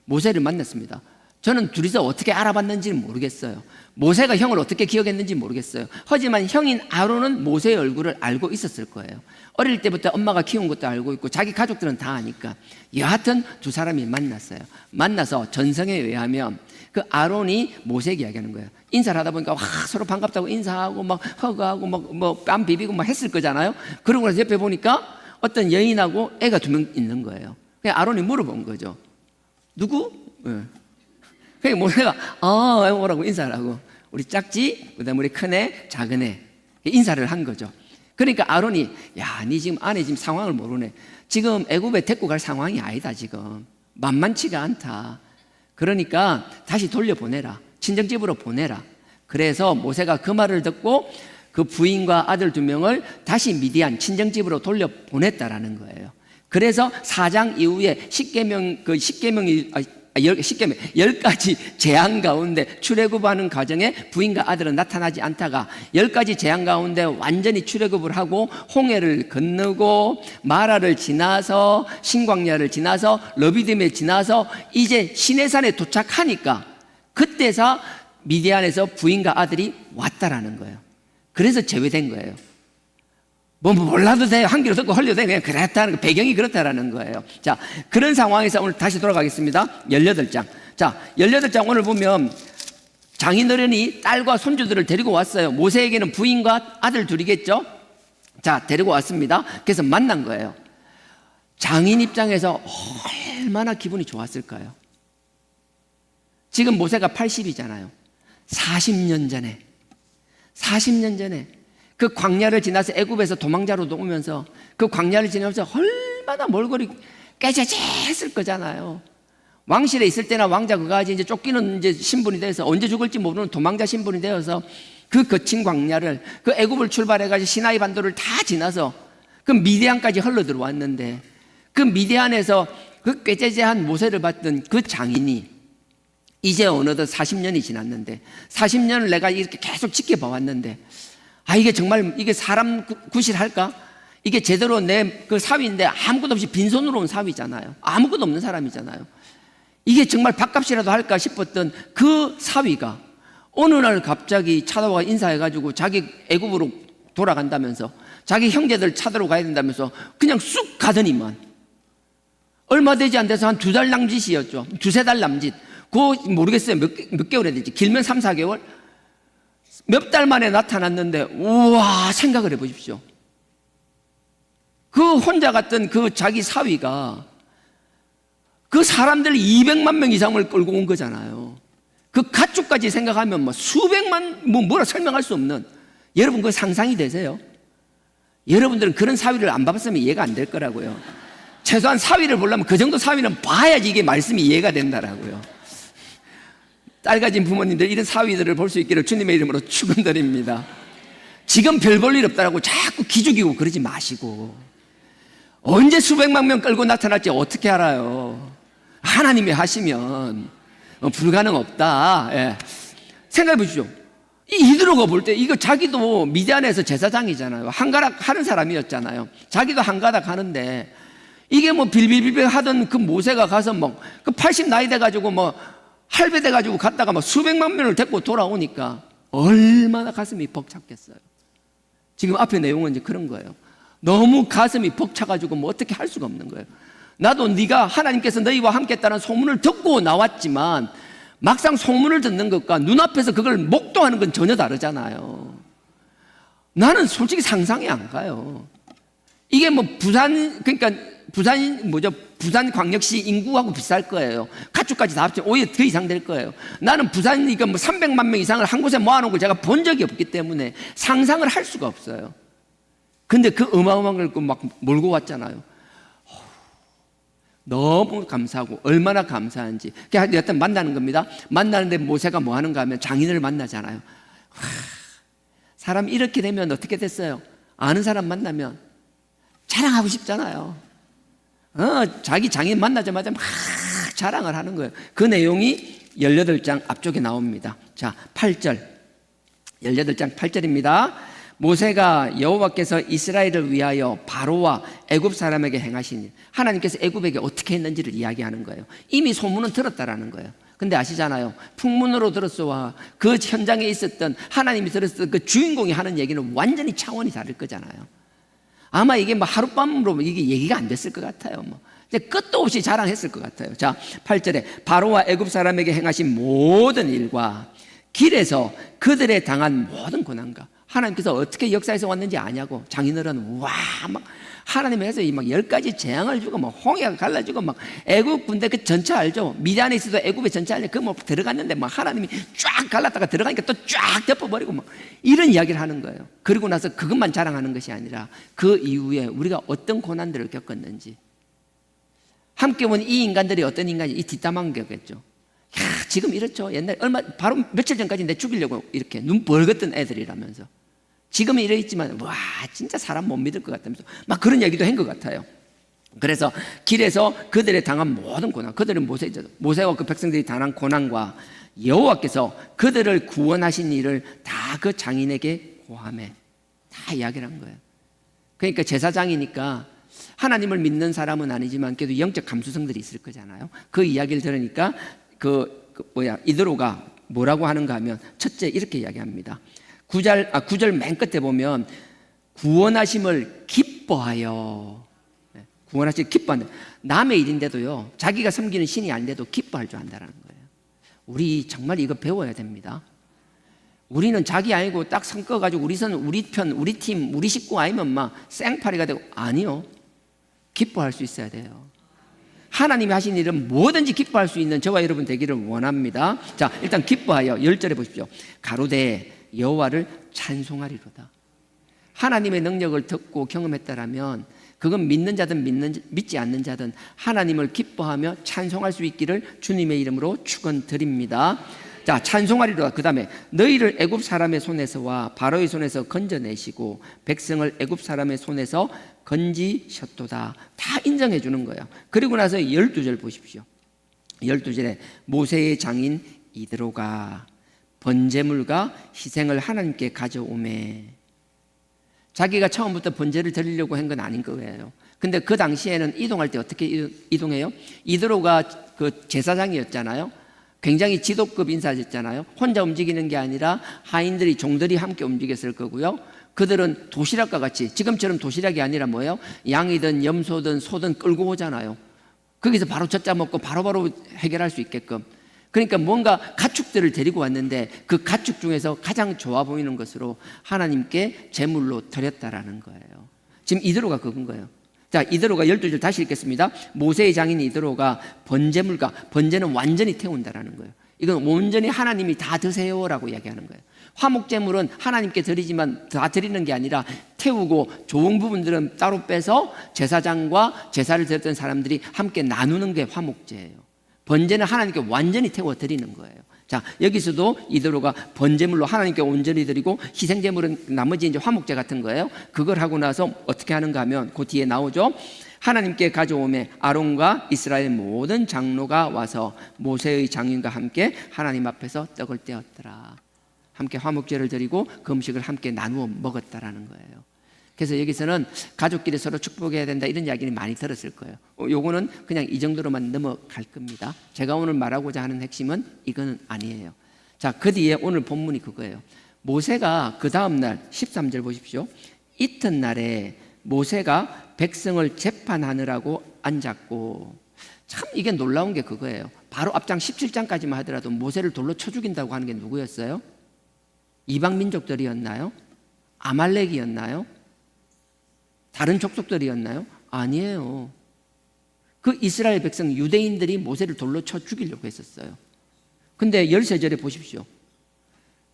모세를 만났습니다. 저는 둘이서 어떻게 알아봤는지는 모르겠어요. 모세가 형을 어떻게 기억했는지 모르겠어요. 하지만 형인 아론은 모세의 얼굴을 알고 있었을 거예요. 어릴 때부터 엄마가 키운 것도 알고 있고 자기 가족들은 다 아니까. 여하튼 두 사람이 만났어요. 만나서 전성에 의하면 그 아론이 모세에게 이야기하는 거예요. 인사를 하다 보니까 서로 반갑다고 인사하고 막 허그하고 뭐 뺨 비비고 막 했을 거잖아요. 그러고 나서 옆에 보니까 어떤 여인하고 애가 2명 있는 거예요. 그냥 아론이 물어본 거죠. 누구? 그러니까 모세가 뭐라고 인사를 하고, 우리 짝지, 그다음에 우리 큰애, 작은애 인사를 한 거죠. 그러니까 아론이, 야, 니 지금 아내 지금 상황을 모르네. 지금 애굽에 데리고 갈 상황이 아니다. 지금 만만치가 않다. 그러니까 다시 돌려보내라. 친정집으로 보내라. 그래서 모세가 그 말을 듣고 그 부인과 아들 2명을 다시 미디안 친정집으로 돌려보냈다라는 거예요. 그래서 4장 이후에 10가지 재앙 가운데 출애굽하는 과정에 부인과 아들은 나타나지 않다가 10가지 재앙 가운데 완전히 출애굽을 하고 홍해를 건너고 마라를 지나서 신광야를 지나서 러비딤에 지나서 이제 시내산에 도착하니까 그때서 미디안에서 부인과 아들이 왔다라는 거예요. 그래서 제외된 거예요. 뭐 몰라도 돼요. 한 귀로 듣고 헐려도 돼. 그냥 그렇다는 거, 배경이 그렇다라는 거예요. 자, 그런 상황에서 오늘 다시 돌아가겠습니다. 18장. 자, 18장 오늘 보면 장인어른이 딸과 손주들을 데리고 왔어요. 모세에게는 부인과 아들 둘이겠죠. 자, 데리고 왔습니다. 그래서 만난 거예요. 장인 입장에서 얼마나 기분이 좋았을까요? 지금 모세가 80이잖아요. 40년 전에 그 광야를 지나서 애굽에서 도망자로도 오면서 그 광야를 지나면서 얼마나 몰골이 깨재재했을 거잖아요. 왕실에 있을 때나 왕자 그가지 이제 쫓기는 이제 신분이 돼서 언제 죽을지 모르는 도망자 신분이 되어서 그 거친 광야를, 그 애굽을 출발해가지고 시나이 반도를 다 지나서 그 미디안까지 흘러 들어왔는데, 그 미디안에서 그 꾀재재한 모세를 봤던 그 장인이 이제 어느덧 40년이 지났는데, 40년을 내가 이렇게 계속 지켜봐왔는데, 이게 정말 이게 사람 구실할까? 이게 제대로 내 그 사위인데 아무것도 없이 빈손으로 온 사위잖아요. 아무것도 없는 사람이잖아요. 이게 정말 밥값이라도 할까 싶었던 그 사위가 어느 날 갑자기 찾아와 인사해가지고 자기 애굽으로 돌아간다면서, 자기 형제들 찾으러 가야 된다면서 그냥 쑥 가더니만, 얼마 되지 않아서 한 2달 남짓이었죠. 2-3달 남짓. 그거 모르겠어요. 몇 개월 해야 될지. 길면 3-4개월? 몇 달 만에 나타났는데, 우와, 생각을 해보십시오. 그 혼자 갔던 그 자기 사위가 그 사람들 200만 명 이상을 끌고 온 거잖아요. 그 가축까지 생각하면 뭐 수백만, 뭐라 설명할 수 없는, 여러분 그 상상이 되세요? 여러분들은 그런 사위를 안 봐봤으면 이해가 안 될 거라고요. 최소한 사위를 보려면 그 정도 사위는 봐야지 이게 말씀이 이해가 된다라고요. 딸 가진 부모님들, 이런 사위들을 볼 수 있기를 주님의 이름으로 축원드립니다. 지금 별 볼 일 없다라고 자꾸 기죽이고 그러지 마시고, 언제 수백만 명 끌고 나타날지 어떻게 알아요? 하나님이 하시면 불가능 없다. 예. 생각해 보십시오. 이드로가 볼 때 이거 자기도 미디안에서 제사장이잖아요. 한가락 하는 사람이었잖아요. 자기도 한가닥 하는데, 이게 뭐 빌빌빌빌 하던 그 모세가 가서 뭐 그 80 나이 돼가지고 뭐 할배 돼가지고 갔다가 막 수백만 명을 데리고 돌아오니까 얼마나 가슴이 벅찼겠어요. 지금 앞에 내용은 이제 그런 거예요. 너무 가슴이 벅차가지고 뭐 어떻게 할 수가 없는 거예요. 나도 네가 하나님께서 너희와 함께 했다는 소문을 듣고 나왔지만, 막상 소문을 듣는 것과 눈앞에서 그걸 목도하는 건 전혀 다르잖아요. 나는 솔직히 상상이 안 가요. 이게 뭐 부산, 그러니까 부산 뭐죠? 부산광역시 인구하고 비쌀 거예요. 가축까지 다 합치면 오히려 더 이상 될 거예요. 나는 부산 이거 뭐 300만 명 이상을 한 곳에 모아놓은 걸 제가 본 적이 없기 때문에 상상을 할 수가 없어요. 근데 그 어마어마한 걸 막 몰고 왔잖아요. 너무 감사하고 얼마나 감사한지. 그냥 여튼 만나는 겁니다. 만나는데 모세가 뭐 하는가 하면 장인을 만나잖아요. 사람 이렇게 되면 어떻게 됐어요? 아는 사람 만나면 자랑하고 싶잖아요. 자기 장인 만나자마자 막 자랑을 하는 거예요. 그 내용이 18장 앞쪽에 나옵니다. 자, 8절. 18장 8절입니다. 모세가 여호와께서 이스라엘을 위하여 바로와 애굽 사람에게 행하신 일, 하나님께서 애굽에게 어떻게 했는지를 이야기하는 거예요. 이미 소문은 들었다라는 거예요. 근데 아시잖아요. 풍문으로 들었어와 그 현장에 있었던 하나님이 들었던 그 주인공이 하는 얘기는 완전히 차원이 다를 거잖아요. 아마 이게 뭐 하룻밤으로 이게 얘기가 안 됐을 것 같아요. 뭐 이제 끝도 없이 자랑했을 것 같아요. 자, 8절에 바로와 애굽 사람에게 행하신 모든 일과 길에서 그들의 당한 모든 고난과 하나님께서 어떻게 역사에서 왔는지 아냐고 장인어른 막 하나님이 해서 막 10가지 재앙을 주고 막 홍해가 갈라지고 막 애굽 군대 그 전차 알죠? 미디안에 있어도 애굽의 전차 알죠? 그 뭐 들어갔는데 막 하나님이 쫙 갈랐다가 들어가니까 또 쫙 덮어버리고 막 이런 이야기를 하는 거예요. 그리고 나서 그것만 자랑하는 것이 아니라 그 이후에 우리가 어떤 고난들을 겪었는지, 함께 온 이 인간들이 어떤 인간이 이 뒷담화를 겪었죠. 야, 지금 이렇죠. 옛날 바로 며칠 전까지 내 죽이려고 이렇게 눈 벌겋던 애들이라면서 지금은 이래 있지만 와 진짜 사람 못 믿을 것 같다면서 막 그런 얘기도 한 것 같아요. 그래서 길에서 그들의 당한 모든 고난, 그들은 모세와 그 백성들이 당한 고난과 여호와께서 그들을 구원하신 일을 다 그 장인에게 고하매 다 이야기를 한 거예요. 그러니까 제사장이니까 하나님을 믿는 사람은 아니지만 그래도 영적 감수성들이 있을 거잖아요. 그 이야기를 들으니까 이드로가 뭐라고 하는가 하면 첫째 이렇게 이야기합니다. 9절 맨 끝에 보면 구원하심을 기뻐하여, 구원하심을 기뻐한다. 남의 일인데도요, 자기가 섬기는 신이 아닌데도 기뻐할 줄 안다는 거예요. 우리 정말 이거 배워야 됩니다. 우리는 자기 알고 딱 성과가지고 우리 편, 우리 팀, 우리 식구 아니면 막 쌩파리가 되고, 아니요. 기뻐할 수 있어야 돼요. 하나님이 하신 일은 뭐든지 기뻐할 수 있는 저와 여러분 되기를 원합니다. 자, 일단 기뻐하여 10절에 보십시오. 가로되 여호와를 찬송하리로다. 하나님의 능력을 듣고 경험했다라면 그건 믿는 자든 믿지 않는 자든 하나님을 기뻐하며 찬송할 수 있기를 주님의 이름으로 축원드립니다. 자, 찬송하리로다. 그 다음에 너희를 애굽 사람의 손에서와 바로의 손에서 건져내시고 백성을 애굽 사람의 손에서 건지셨도다. 다 인정해 주는 거예요. 그리고 나서 12절 보십시오. 12절에 모세의 장인 이드로가 번제물과 희생을 하나님께 가져오매. 자기가 처음부터 번제를 드리려고 한 건 아닌 거예요. 근데 그 당시에는 이동할 때 어떻게 이동해요? 이드로가 그 제사장이었잖아요. 굉장히 지도급 인사였잖아요. 혼자 움직이는 게 아니라 하인들이, 종들이 함께 움직였을 거고요. 그들은 도시락과 같이, 지금처럼 도시락이 아니라 뭐예요? 양이든 염소든 소든 끌고 오잖아요. 거기서 바로 젖자 먹고 바로바로 해결할 수 있게끔. 그러니까 뭔가 가축들을 데리고 왔는데 그 가축 중에서 가장 좋아 보이는 것으로 하나님께 제물로 드렸다라는 거예요. 지금 이드로가 그건 거예요. 자, 이드로가 12절 다시 읽겠습니다. 모세의 장인 이드로가 번제물과, 번제는 완전히 태운다라는 거예요. 이건 온전히 하나님이 다 드세요라고 이야기하는 거예요. 화목제물은 하나님께 드리지만 다 드리는 게 아니라 태우고 좋은 부분들은 따로 빼서 제사장과 제사를 드렸던 사람들이 함께 나누는 게 화목제예요. 번제는 하나님께 완전히 태워 드리는 거예요. 자, 여기서도 이드로가 번제물로 하나님께 온전히 드리고 희생제물은 나머지 이제 화목제 같은 거예요. 그걸 하고 나서 어떻게 하는가 하면 그 뒤에 나오죠. 하나님께 가져오매 아론과 이스라엘 모든 장로가 와서 모세의 장인과 함께 하나님 앞에서 떡을 떼었더라. 함께 화목제를 드리고 그 음식을 함께 나누어 먹었다라는 거예요. 그래서 여기서는 가족끼리 서로 축복해야 된다 이런 이야기를 많이 들었을 거예요. 요거는 그냥 이 정도로만 넘어갈 겁니다. 제가 오늘 말하고자 하는 핵심은 이거는 아니에요. 자, 그 뒤에 오늘 본문이 그거예요. 모세가 그 다음날 13절 보십시오. 이튿날에 모세가 백성을 재판하느라고 앉았고, 참 이게 놀라운 게 그거예요. 바로 앞장 17장까지만 하더라도 모세를 돌로 쳐 죽인다고 하는 게 누구였어요? 이방 민족들이었나요? 아말렉이었나요? 다른 족속들이었나요? 아니에요. 그 이스라엘 백성 유대인들이 모세를 돌로 쳐 죽이려고 했었어요. 근데 13절에 보십시오.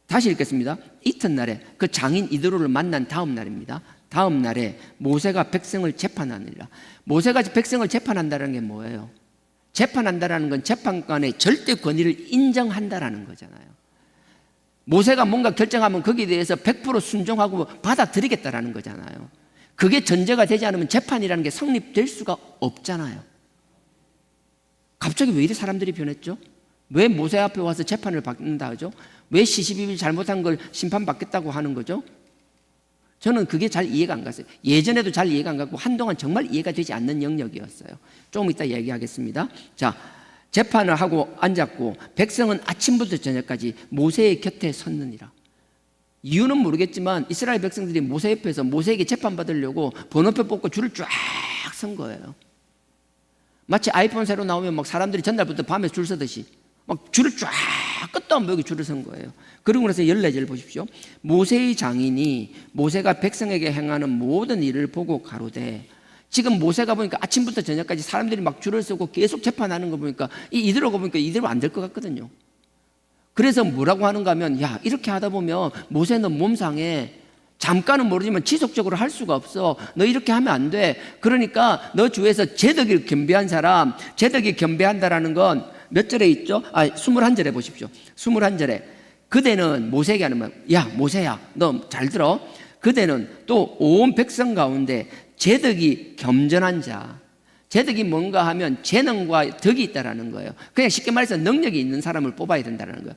다시 읽겠습니다. 이튿날에 그 장인 이드로를 만난 다음 날입니다. 다음 날에 모세가 백성을 재판하느니라. 모세가 백성을 재판한다는 게 뭐예요? 재판한다는 건 재판관의 절대 권위를 인정한다라는 거잖아요. 모세가 뭔가 결정하면 거기에 대해서 100% 순종하고 받아들이겠다라는 거잖아요. 그게 전제가 되지 않으면 재판이라는 게 성립될 수가 없잖아요. 갑자기 왜 이래 사람들이 변했죠? 왜 모세 앞에 와서 재판을 받는다 하죠? 왜 시시비비 잘못한 걸 심판받겠다고 하는 거죠? 저는 그게 잘 이해가 안 갔어요. 예전에도 잘 이해가 안 갔고 한동안 정말 이해가 되지 않는 영역이었어요. 조금 이따 얘기하겠습니다. 자, 재판을 하고 앉았고 백성은 아침부터 저녁까지 모세의 곁에 섰느니라. 이유는 모르겠지만 이스라엘 백성들이 모세 옆에서 모세에게 재판받으려고 번호표 뽑고 줄을 쫙 선 거예요. 마치 아이폰 새로 나오면 막 사람들이 전날부터 밤에 줄 서듯이 막 줄을 쫙 끝도 안 보이게 줄을 선 거예요. 그리고 나서 14절 보십시오. 모세의 장인이 모세가 백성에게 행하는 모든 일을 보고 가로되, 지금 모세가 보니까 아침부터 저녁까지 사람들이 막 줄을 서고 계속 재판하는 거 보니까 이대로 보니까 이대로 안 될 것 같거든요. 그래서 뭐라고 하는가 하면, 야, 이렇게 하다 보면 모세는 몸상에 잠깐은 모르지만 지속적으로 할 수가 없어. 너 이렇게 하면 안 돼. 그러니까 너 주위에서 제덕이 겸비한 사람, 제덕이 겸비한다라는 건 몇 절에 있죠? 21절에 보십시오. 21절에 그대는 모세에게 하는 말, 야 모세야 너 잘 들어. 그대는 또 온 백성 가운데 제덕이 겸전한 자. 제덕이 뭔가 하면 재능과 덕이 있다라는 거예요. 그냥 쉽게 말해서 능력이 있는 사람을 뽑아야 된다는 거예요.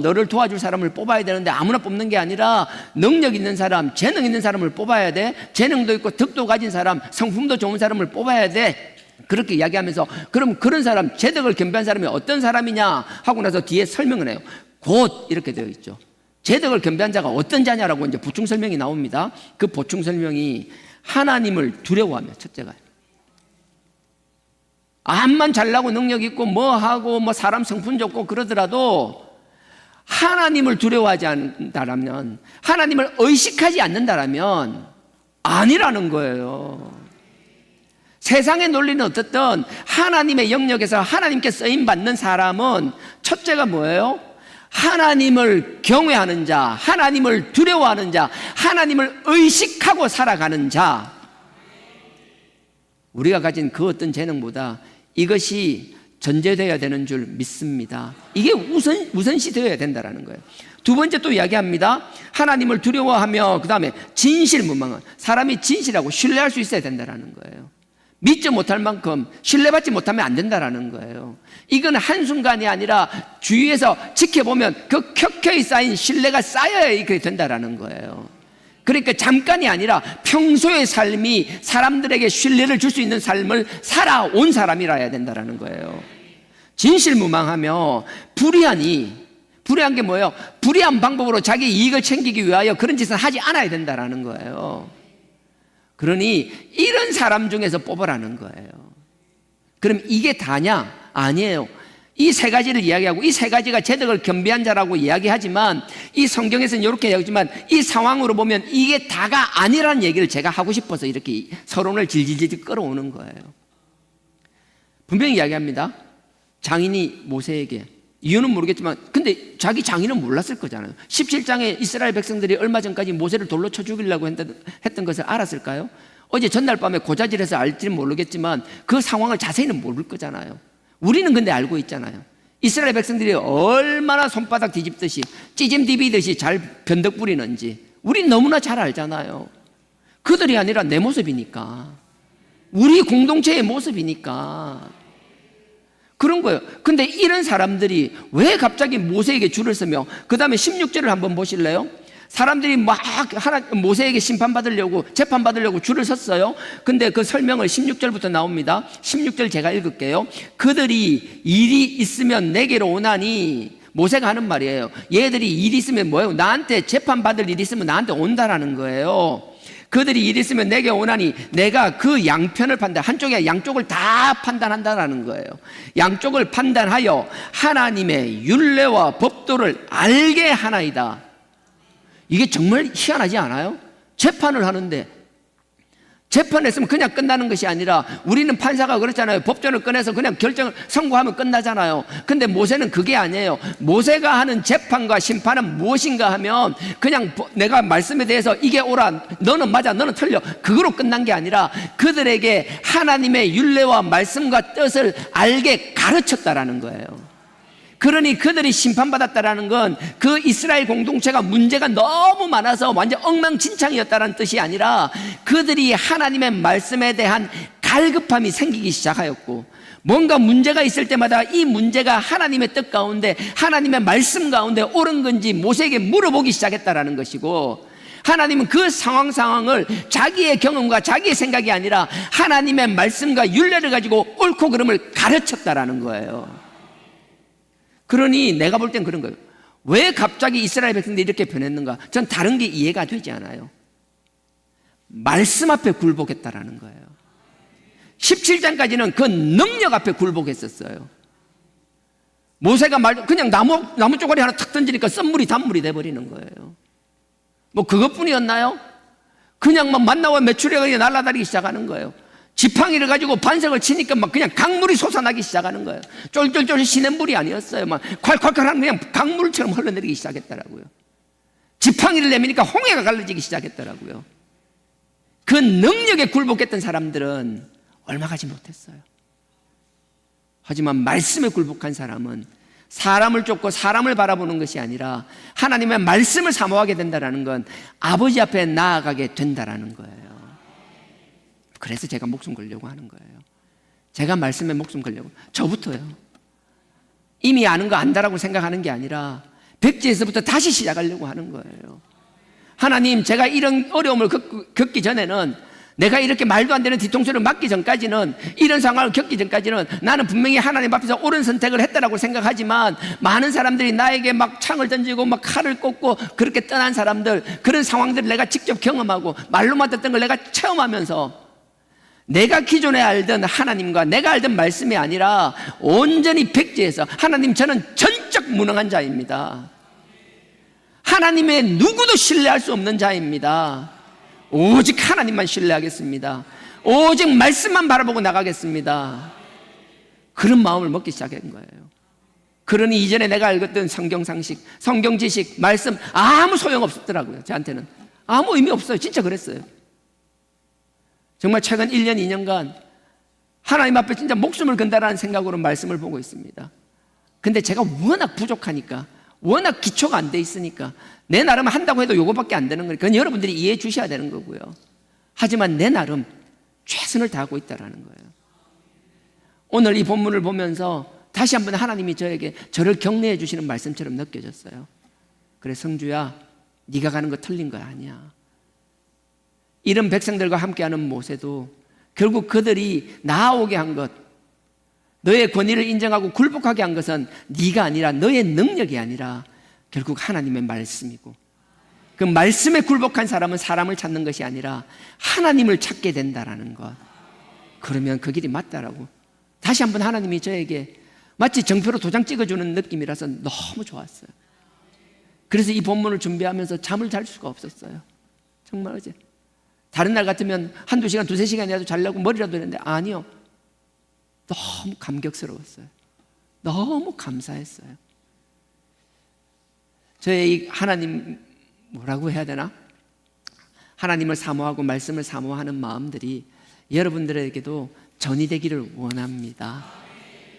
너를 도와줄 사람을 뽑아야 되는데 아무나 뽑는 게 아니라 능력 있는 사람, 재능 있는 사람을 뽑아야 돼. 재능도 있고 덕도 가진 사람, 성품도 좋은 사람을 뽑아야 돼. 그렇게 이야기하면서, 그럼 그런 사람, 제덕을 겸비한 사람이 어떤 사람이냐 하고 나서 뒤에 설명을 해요. 곧 이렇게 되어 있죠. 제덕을 겸비한 자가 어떤 자냐라고 이제 보충 설명이 나옵니다. 그 보충 설명이 하나님을 두려워하며, 첫째가 암만 잘나고 능력 있고 뭐 하고 뭐 사람 성품 좋고 그러더라도 하나님을 두려워하지 않는다라면, 하나님을 의식하지 않는다라면 아니라는 거예요. 세상의 논리는 어떻든 하나님의 영역에서 하나님께 쓰임받는 사람은 첫째가 뭐예요? 하나님을 경외하는 자, 하나님을 두려워하는 자, 하나님을 의식하고 살아가는 자. 우리가 가진 그 어떤 재능보다 이것이 전제되어야 되는 줄 믿습니다. 이게 우선시 되어야 된다는 거예요. 두 번째 또 이야기합니다. 하나님을 두려워하며 그 다음에 진실무망은, 사람이 진실하고 신뢰할 수 있어야 된다는 거예요. 믿지 못할 만큼 신뢰받지 못하면 안 된다는 거예요. 이건 한순간이 아니라 주위에서 지켜보면 그 켜켜이 쌓인 신뢰가 쌓여야 이렇게 된다는 거예요. 그러니까 잠깐이 아니라 평소의 삶이 사람들에게 신뢰를 줄 수 있는 삶을 살아온 사람이라 해야 된다는 거예요. 진실무망하며 불의한 게 뭐예요? 불의한 방법으로 자기 이익을 챙기기 위하여 그런 짓은 하지 않아야 된다는 거예요. 그러니 이런 사람 중에서 뽑으라는 거예요. 그럼 이게 다냐? 아니에요. 이 세 가지를 이야기하고, 이 세 가지가 제덕을 겸비한 자라고 이야기하지만, 이 성경에서는 이렇게 이야기하지만 이 상황으로 보면 이게 다가 아니라는 얘기를 제가 하고 싶어서 이렇게 서론을 질질질 끌어오는 거예요. 분명히 이야기합니다. 장인이 모세에게, 이유는 모르겠지만 근데 자기 장인은 몰랐을 거잖아요. 17장에 이스라엘 백성들이 얼마 전까지 모세를 돌로 쳐 죽이려고 했던 것을 알았을까요? 어제 전날 밤에 고자질해서 알지는 모르겠지만 그 상황을 자세히는 모를 거잖아요. 우리는 근데 알고 있잖아요. 이스라엘 백성들이 얼마나 손바닥 뒤집듯이 찌짐 디비듯이 잘 변덕 부리는지 우린 너무나 잘 알잖아요. 그들이 아니라 내 모습이니까, 우리 공동체의 모습이니까 그런 거예요. 근데 이런 사람들이 왜 갑자기 모세에게 줄을 서며, 그 다음에 16절을 한번 보실래요? 사람들이 막 모세에게 심판받으려고, 재판받으려고 줄을 섰어요. 근데 그 설명을 16절부터 나옵니다. 16절 제가 읽을게요. 그들이 일이 있으면 내게로 오나니, 모세가 하는 말이에요. 얘들이 일이 있으면 뭐예요? 나한테 재판받을 일이 있으면 나한테 온다라는 거예요. 그들이 일이 있으면 내게 오나니 내가 그 양편을 한쪽에 양쪽을 다 판단한다라는 거예요. 양쪽을 판단하여 하나님의 율례와 법도를 알게 하나이다. 이게 정말 희한하지 않아요? 재판을 하는데 재판했으면 그냥 끝나는 것이 아니라 우리는 판사가 그렇잖아요. 법전을 꺼내서 그냥 결정을 선고하면 끝나잖아요. 근데 모세는 그게 아니에요. 모세가 하는 재판과 심판은 무엇인가 하면 그냥 내가 말씀에 대해서 이게 옳아, 너는 맞아, 너는 틀려, 그거로 끝난 게 아니라 그들에게 하나님의 율례와 말씀과 뜻을 알게 가르쳤다라는 거예요. 그러니 그들이 심판받았다라는 건 그 이스라엘 공동체가 문제가 너무 많아서 완전 엉망진창이었다는 뜻이 아니라 그들이 하나님의 말씀에 대한 갈급함이 생기기 시작하였고, 뭔가 문제가 있을 때마다 이 문제가 하나님의 뜻 가운데 하나님의 말씀 가운데 옳은 건지 모세에게 물어보기 시작했다라는 것이고, 하나님은 그 상황을 자기의 경험과 자기의 생각이 아니라 하나님의 말씀과 율례를 가지고 옳고 그름을 가르쳤다라는 거예요. 그러니 내가 볼 땐 그런 거예요. 왜 갑자기 이스라엘 백성들이 이렇게 변했는가? 전 다른 게 이해가 되지 않아요. 말씀 앞에 굴복했다라는 거예요. 17장까지는 그 능력 앞에 굴복했었어요. 모세가 그냥 나무 쪼가리 하나 탁 던지니까 썬물이 단물이 돼버리는 거예요. 뭐 그것뿐이었나요? 그냥 막 만나와 메추리가 날아다니기 시작하는 거예요. 지팡이를 가지고 반석을 치니까 막 그냥 강물이 솟아나기 시작하는 거예요. 쫄쫄쫄 시냇물이 아니었어요. 막 콸콸콸 하는 그냥 강물처럼 흘러내리기 시작했더라고요. 지팡이를 내미니까 홍해가 갈라지기 시작했더라고요. 그 능력에 굴복했던 사람들은 얼마 가지 못했어요. 하지만 말씀에 굴복한 사람은 사람을 쫓고 사람을 바라보는 것이 아니라 하나님의 말씀을 사모하게 된다는 건 아버지 앞에 나아가게 된다는 거예요. 그래서 제가 목숨 걸려고 하는 거예요. 제가 말씀에 목숨 걸려고. 저부터요. 이미 아는 거 안다라고 생각하는 게 아니라 백지에서부터 다시 시작하려고 하는 거예요. 하나님, 제가 이런 어려움을 겪기 전에는, 내가 이렇게 말도 안 되는 뒤통수를 맞기 전까지는, 이런 상황을 겪기 전까지는 나는 분명히 하나님 앞에서 옳은 선택을 했다라고 생각하지만, 많은 사람들이 나에게 막 창을 던지고 막 칼을 꽂고 그렇게 떠난 사람들, 그런 상황들을 내가 직접 경험하고 말로만 듣던 걸 내가 체험하면서 내가 기존에 알던 하나님과 내가 알던 말씀이 아니라 온전히 백지에서, 하나님, 저는 전적 무능한 자입니다. 하나님의 누구도 신뢰할 수 없는 자입니다. 오직 하나님만 신뢰하겠습니다. 오직 말씀만 바라보고 나가겠습니다. 그런 마음을 먹기 시작한 거예요. 그러니 이전에 내가 알았던 성경 상식, 성경 지식, 말씀 아무 소용없었더라고요. 저한테는 아무 의미 없어요. 진짜 그랬어요. 정말 최근 1년, 2년간 하나님 앞에 진짜 목숨을 건다라는 생각으로 말씀을 보고 있습니다. 근데 제가 워낙 부족하니까, 워낙 기초가 안 돼 있으니까 내 나름 한다고 해도 요거밖에 안 되는 거니까 그건 여러분들이 이해해 주셔야 되는 거고요. 하지만 내 나름 최선을 다하고 있다는 거예요. 오늘 이 본문을 보면서 다시 한번 하나님이 저를 격려해 주시는 말씀처럼 느껴졌어요. 그래, 성주야, 네가 가는 거 틀린 거 아니야. 이런 백성들과 함께하는 모세도 결국 그들이 나아오게 한 것, 너의 권위를 인정하고 굴복하게 한 것은 네가 아니라, 너의 능력이 아니라 결국 하나님의 말씀이고, 그 말씀에 굴복한 사람은 사람을 찾는 것이 아니라 하나님을 찾게 된다라는 것. 그러면 그 길이 맞다라고 다시 한번 하나님이 저에게 마치 정표로 도장 찍어주는 느낌이라서 너무 좋았어요. 그래서 이 본문을 준비하면서 잠을 잘 수가 없었어요. 정말 어제 다른 날 같으면 한두 시간, 두세 시간이라도 자려고 머리라도 했는데 아니요. 너무 감격스러웠어요. 너무 감사했어요. 저의 이 하나님, 뭐라고 해야 되나? 하나님을 사모하고 말씀을 사모하는 마음들이 여러분들에게도 전이 되기를 원합니다.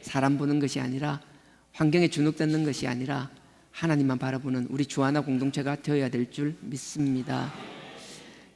사람 보는 것이 아니라, 환경에 주눅듣는 것이 아니라 하나님만 바라보는 우리 주하나 공동체가 되어야 될 줄 믿습니다.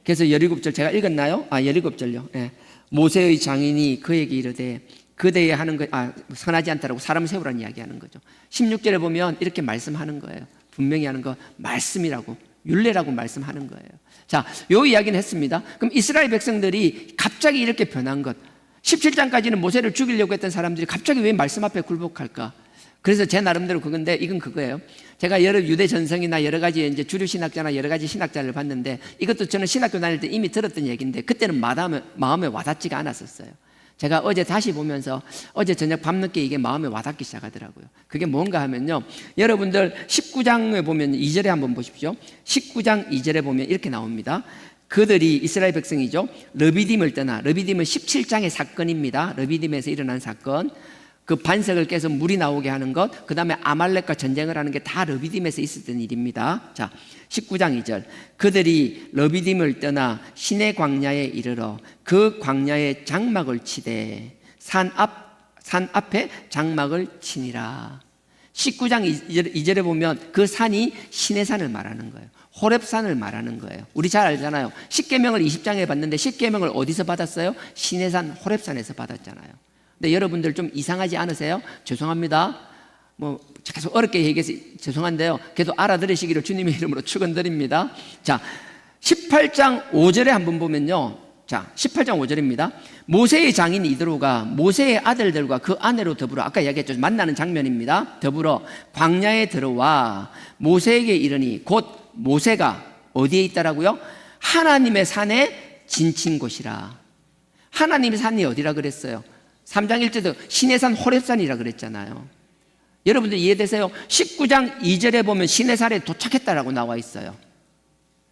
그래서 17절 제가 읽었나요? 17절요. 예. 모세의 장인이 그에게 이르되 그대에 하는 것, 선하지 않다라고 사람 세우라는 이야기하는 거죠. 16절에 보면 이렇게 말씀하는 거예요. 분명히 하는 거, 말씀이라고, 율례라고 말씀하는 거예요. 자, 요 이야기는 했습니다. 그럼 이스라엘 백성들이 갑자기 이렇게 변한 것, 17장까지는 모세를 죽이려고 했던 사람들이 갑자기 왜 말씀 앞에 굴복할까? 그래서 제 나름대로 그건데, 이건 그거예요. 제가 여러 유대 전성이나 여러 가지 이제 주류 신학자나 여러 가지 신학자를 봤는데, 이것도 저는 신학교 다닐 때 이미 들었던 얘기인데 그때는 마음에 와닿지가 않았었어요. 제가 어제 다시 보면서 어제 저녁 밤늦게 이게 마음에 와닿기 시작하더라고요. 그게 뭔가 하면요, 여러분들 19장에 보면 2절에 한번 보십시오. 19장 2절에 보면 이렇게 나옵니다. 그들이 이스라엘 백성이죠. 르비딤을 떠나, 르비딤은 17장의 사건입니다. 르비딤에서 일어난 사건. 그 반석을 깨서 물이 나오게 하는 것, 그 다음에 아말렉과 전쟁을 하는 게 다 르비딤에서 있었던 일입니다. 자, 19장 2절. 그들이 르비딤을 떠나 시내 광야에 이르러 그 광야에 장막을 치되 산 앞에 장막을 치니라. 19장 2절에 보면 그 산이 시내산을 말하는 거예요. 호렙산을 말하는 거예요. 우리 잘 알잖아요. 십계명을 20장에 받는데 십계명을 어디서 받았어요? 시내산 호렙산에서 받았잖아요. 근데 여러분들 좀 이상하지 않으세요? 죄송합니다. 뭐 계속 어렵게 얘기해서 죄송한데요. 그래도 알아들으시기를 주님의 이름으로 축원드립니다. 자, 18장 5절에 한번 보면요. 자, 18장 5절입니다. 모세의 장인 이드로가 모세의 아들들과 그 아내로 더불어, 아까 이야기했죠. 만나는 장면입니다. 더불어 광야에 들어와 모세에게 이르니, 곧 모세가 어디에 있다라고요? 하나님의 산에 진친 곳이라. 하나님의 산이 어디라 그랬어요? 3장 1절도 시내산 호렙산이라 그랬잖아요. 여러분들 이해되세요? 19장 2절에 보면 시내산에 도착했다라고 나와 있어요.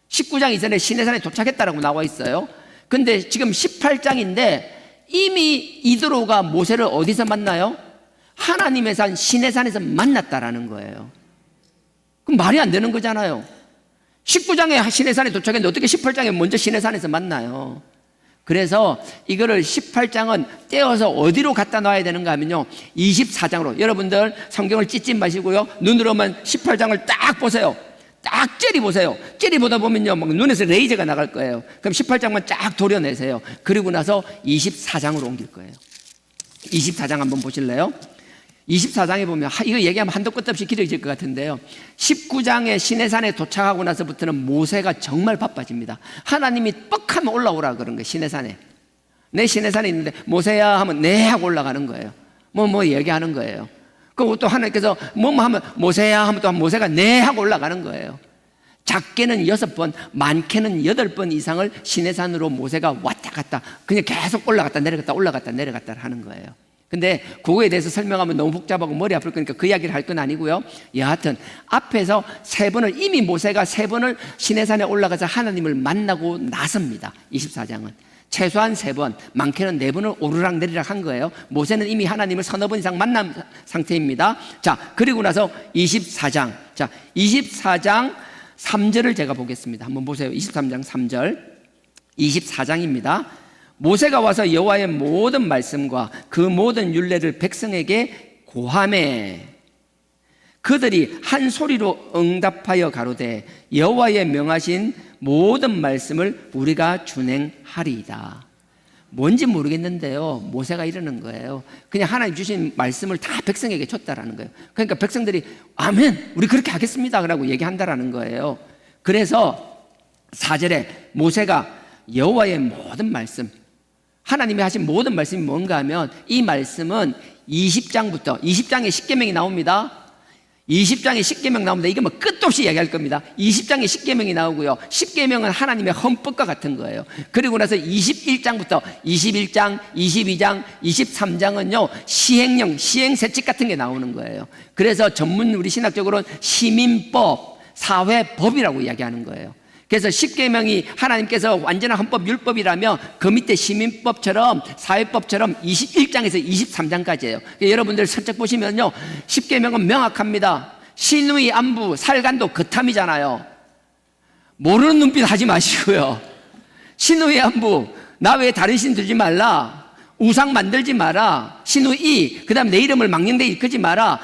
19장 2절에 시내산에 도착했다라고 나와 있어요. 근데 지금 18장인데 이미 이드로가 모세를 어디서 만나요? 하나님의 산 시내산에서 만났다라는 거예요. 그럼 말이 안 되는 거잖아요. 19장에 시내산에 도착했는데 어떻게 18장에 먼저 시내산에서 만나요? 그래서 이거를 18장은 떼어서 어디로 갖다 놔야 되는가 하면요, 24장으로. 여러분들 성경을 찢지 마시고요, 눈으로만 18장을 딱 보세요. 딱 째려보세요. 째려보다 보면요, 막 눈에서 레이저가 나갈 거예요. 그럼 18장만 쫙 도려내세요. 그리고 나서 24장으로 옮길 거예요. 24장 한번 보실래요? 24장에 보면, 이거 얘기하면 한도 끝도 없이 길어질 것 같은데요, 19장에 시내산에 도착하고 나서부터는 모세가 정말 바빠집니다. 하나님이 뻑하면 올라오라 그런 거예요. 시내산에, 내 시내산에 있는데 모세야 하면 네 하고 올라가는 거예요. 뭐 얘기하는 거예요. 그리고 또 하나님께서 뭐 하면 모세야 하면 또 모세가 네 하고 올라가는 거예요. 작게는 6번, 많게는 8번 이상을 시내산으로 모세가 왔다 갔다 그냥 계속 올라갔다 내려갔다 올라갔다 내려갔다 하는 거예요. 근데 그거에 대해서 설명하면 너무 복잡하고 머리 아플 거니까 그 이야기를 할 건 아니고요. 여하튼 앞에서 3번을, 이미 모세가 3번을 시내산에 올라가서 하나님을 만나고 나섭니다. 24장은 최소한 3번, 많게는 4번을 오르락 내리락 한 거예요. 모세는 이미 하나님을 서너 번 이상 만난 상태입니다. 자, 그리고 나서 24장, 자, 24장 3절을 제가 보겠습니다. 한번 보세요. 23장 3절, 24장입니다. 모세가 와서 여호와의 모든 말씀과 그 모든 율례를 백성에게 고하매 그들이 한 소리로 응답하여 가로되 여호와의 명하신 모든 말씀을 우리가 준행하리이다. 뭔지 모르겠는데요, 모세가 이러는 거예요. 그냥 하나님 주신 말씀을 다 백성에게 줬다라는 거예요. 그러니까 백성들이 아멘, 우리 그렇게 하겠습니다 라고 얘기한다라는 거예요. 그래서 4절에 모세가 여호와의 모든 말씀, 하나님이 하신 모든 말씀이 뭔가 하면, 이 말씀은 20장에 십계명이 나옵니다. 20장에 십계명 나옵니다. 이게 뭐 끝도 없이 얘기할 겁니다. 20장에 십계명이 나오고요, 십계명은 하나님의 헌법과 같은 거예요. 그리고 나서 21장부터 21장, 22장, 23장은요 시행령, 시행세칙 같은 게 나오는 거예요. 그래서 전문 우리 신학적으로는 시민법, 사회법이라고 이야기하는 거예요. 그래서 십계명이 하나님께서 완전한 헌법 율법이라면 그 밑에 시민법처럼 사회법처럼 21장에서 23장까지예요. 여러분들 살짝 보시면요, 십계명은 명확합니다. 신의 안부, 살간도 거탐이잖아요. 모르는 눈빛 하지 마시고요. 신의 안부, 나 외에 다른 신 들지 말라, 우상 만들지 마라, 신의, 그 다음에 내 이름을 망령되이 일컫지 마라,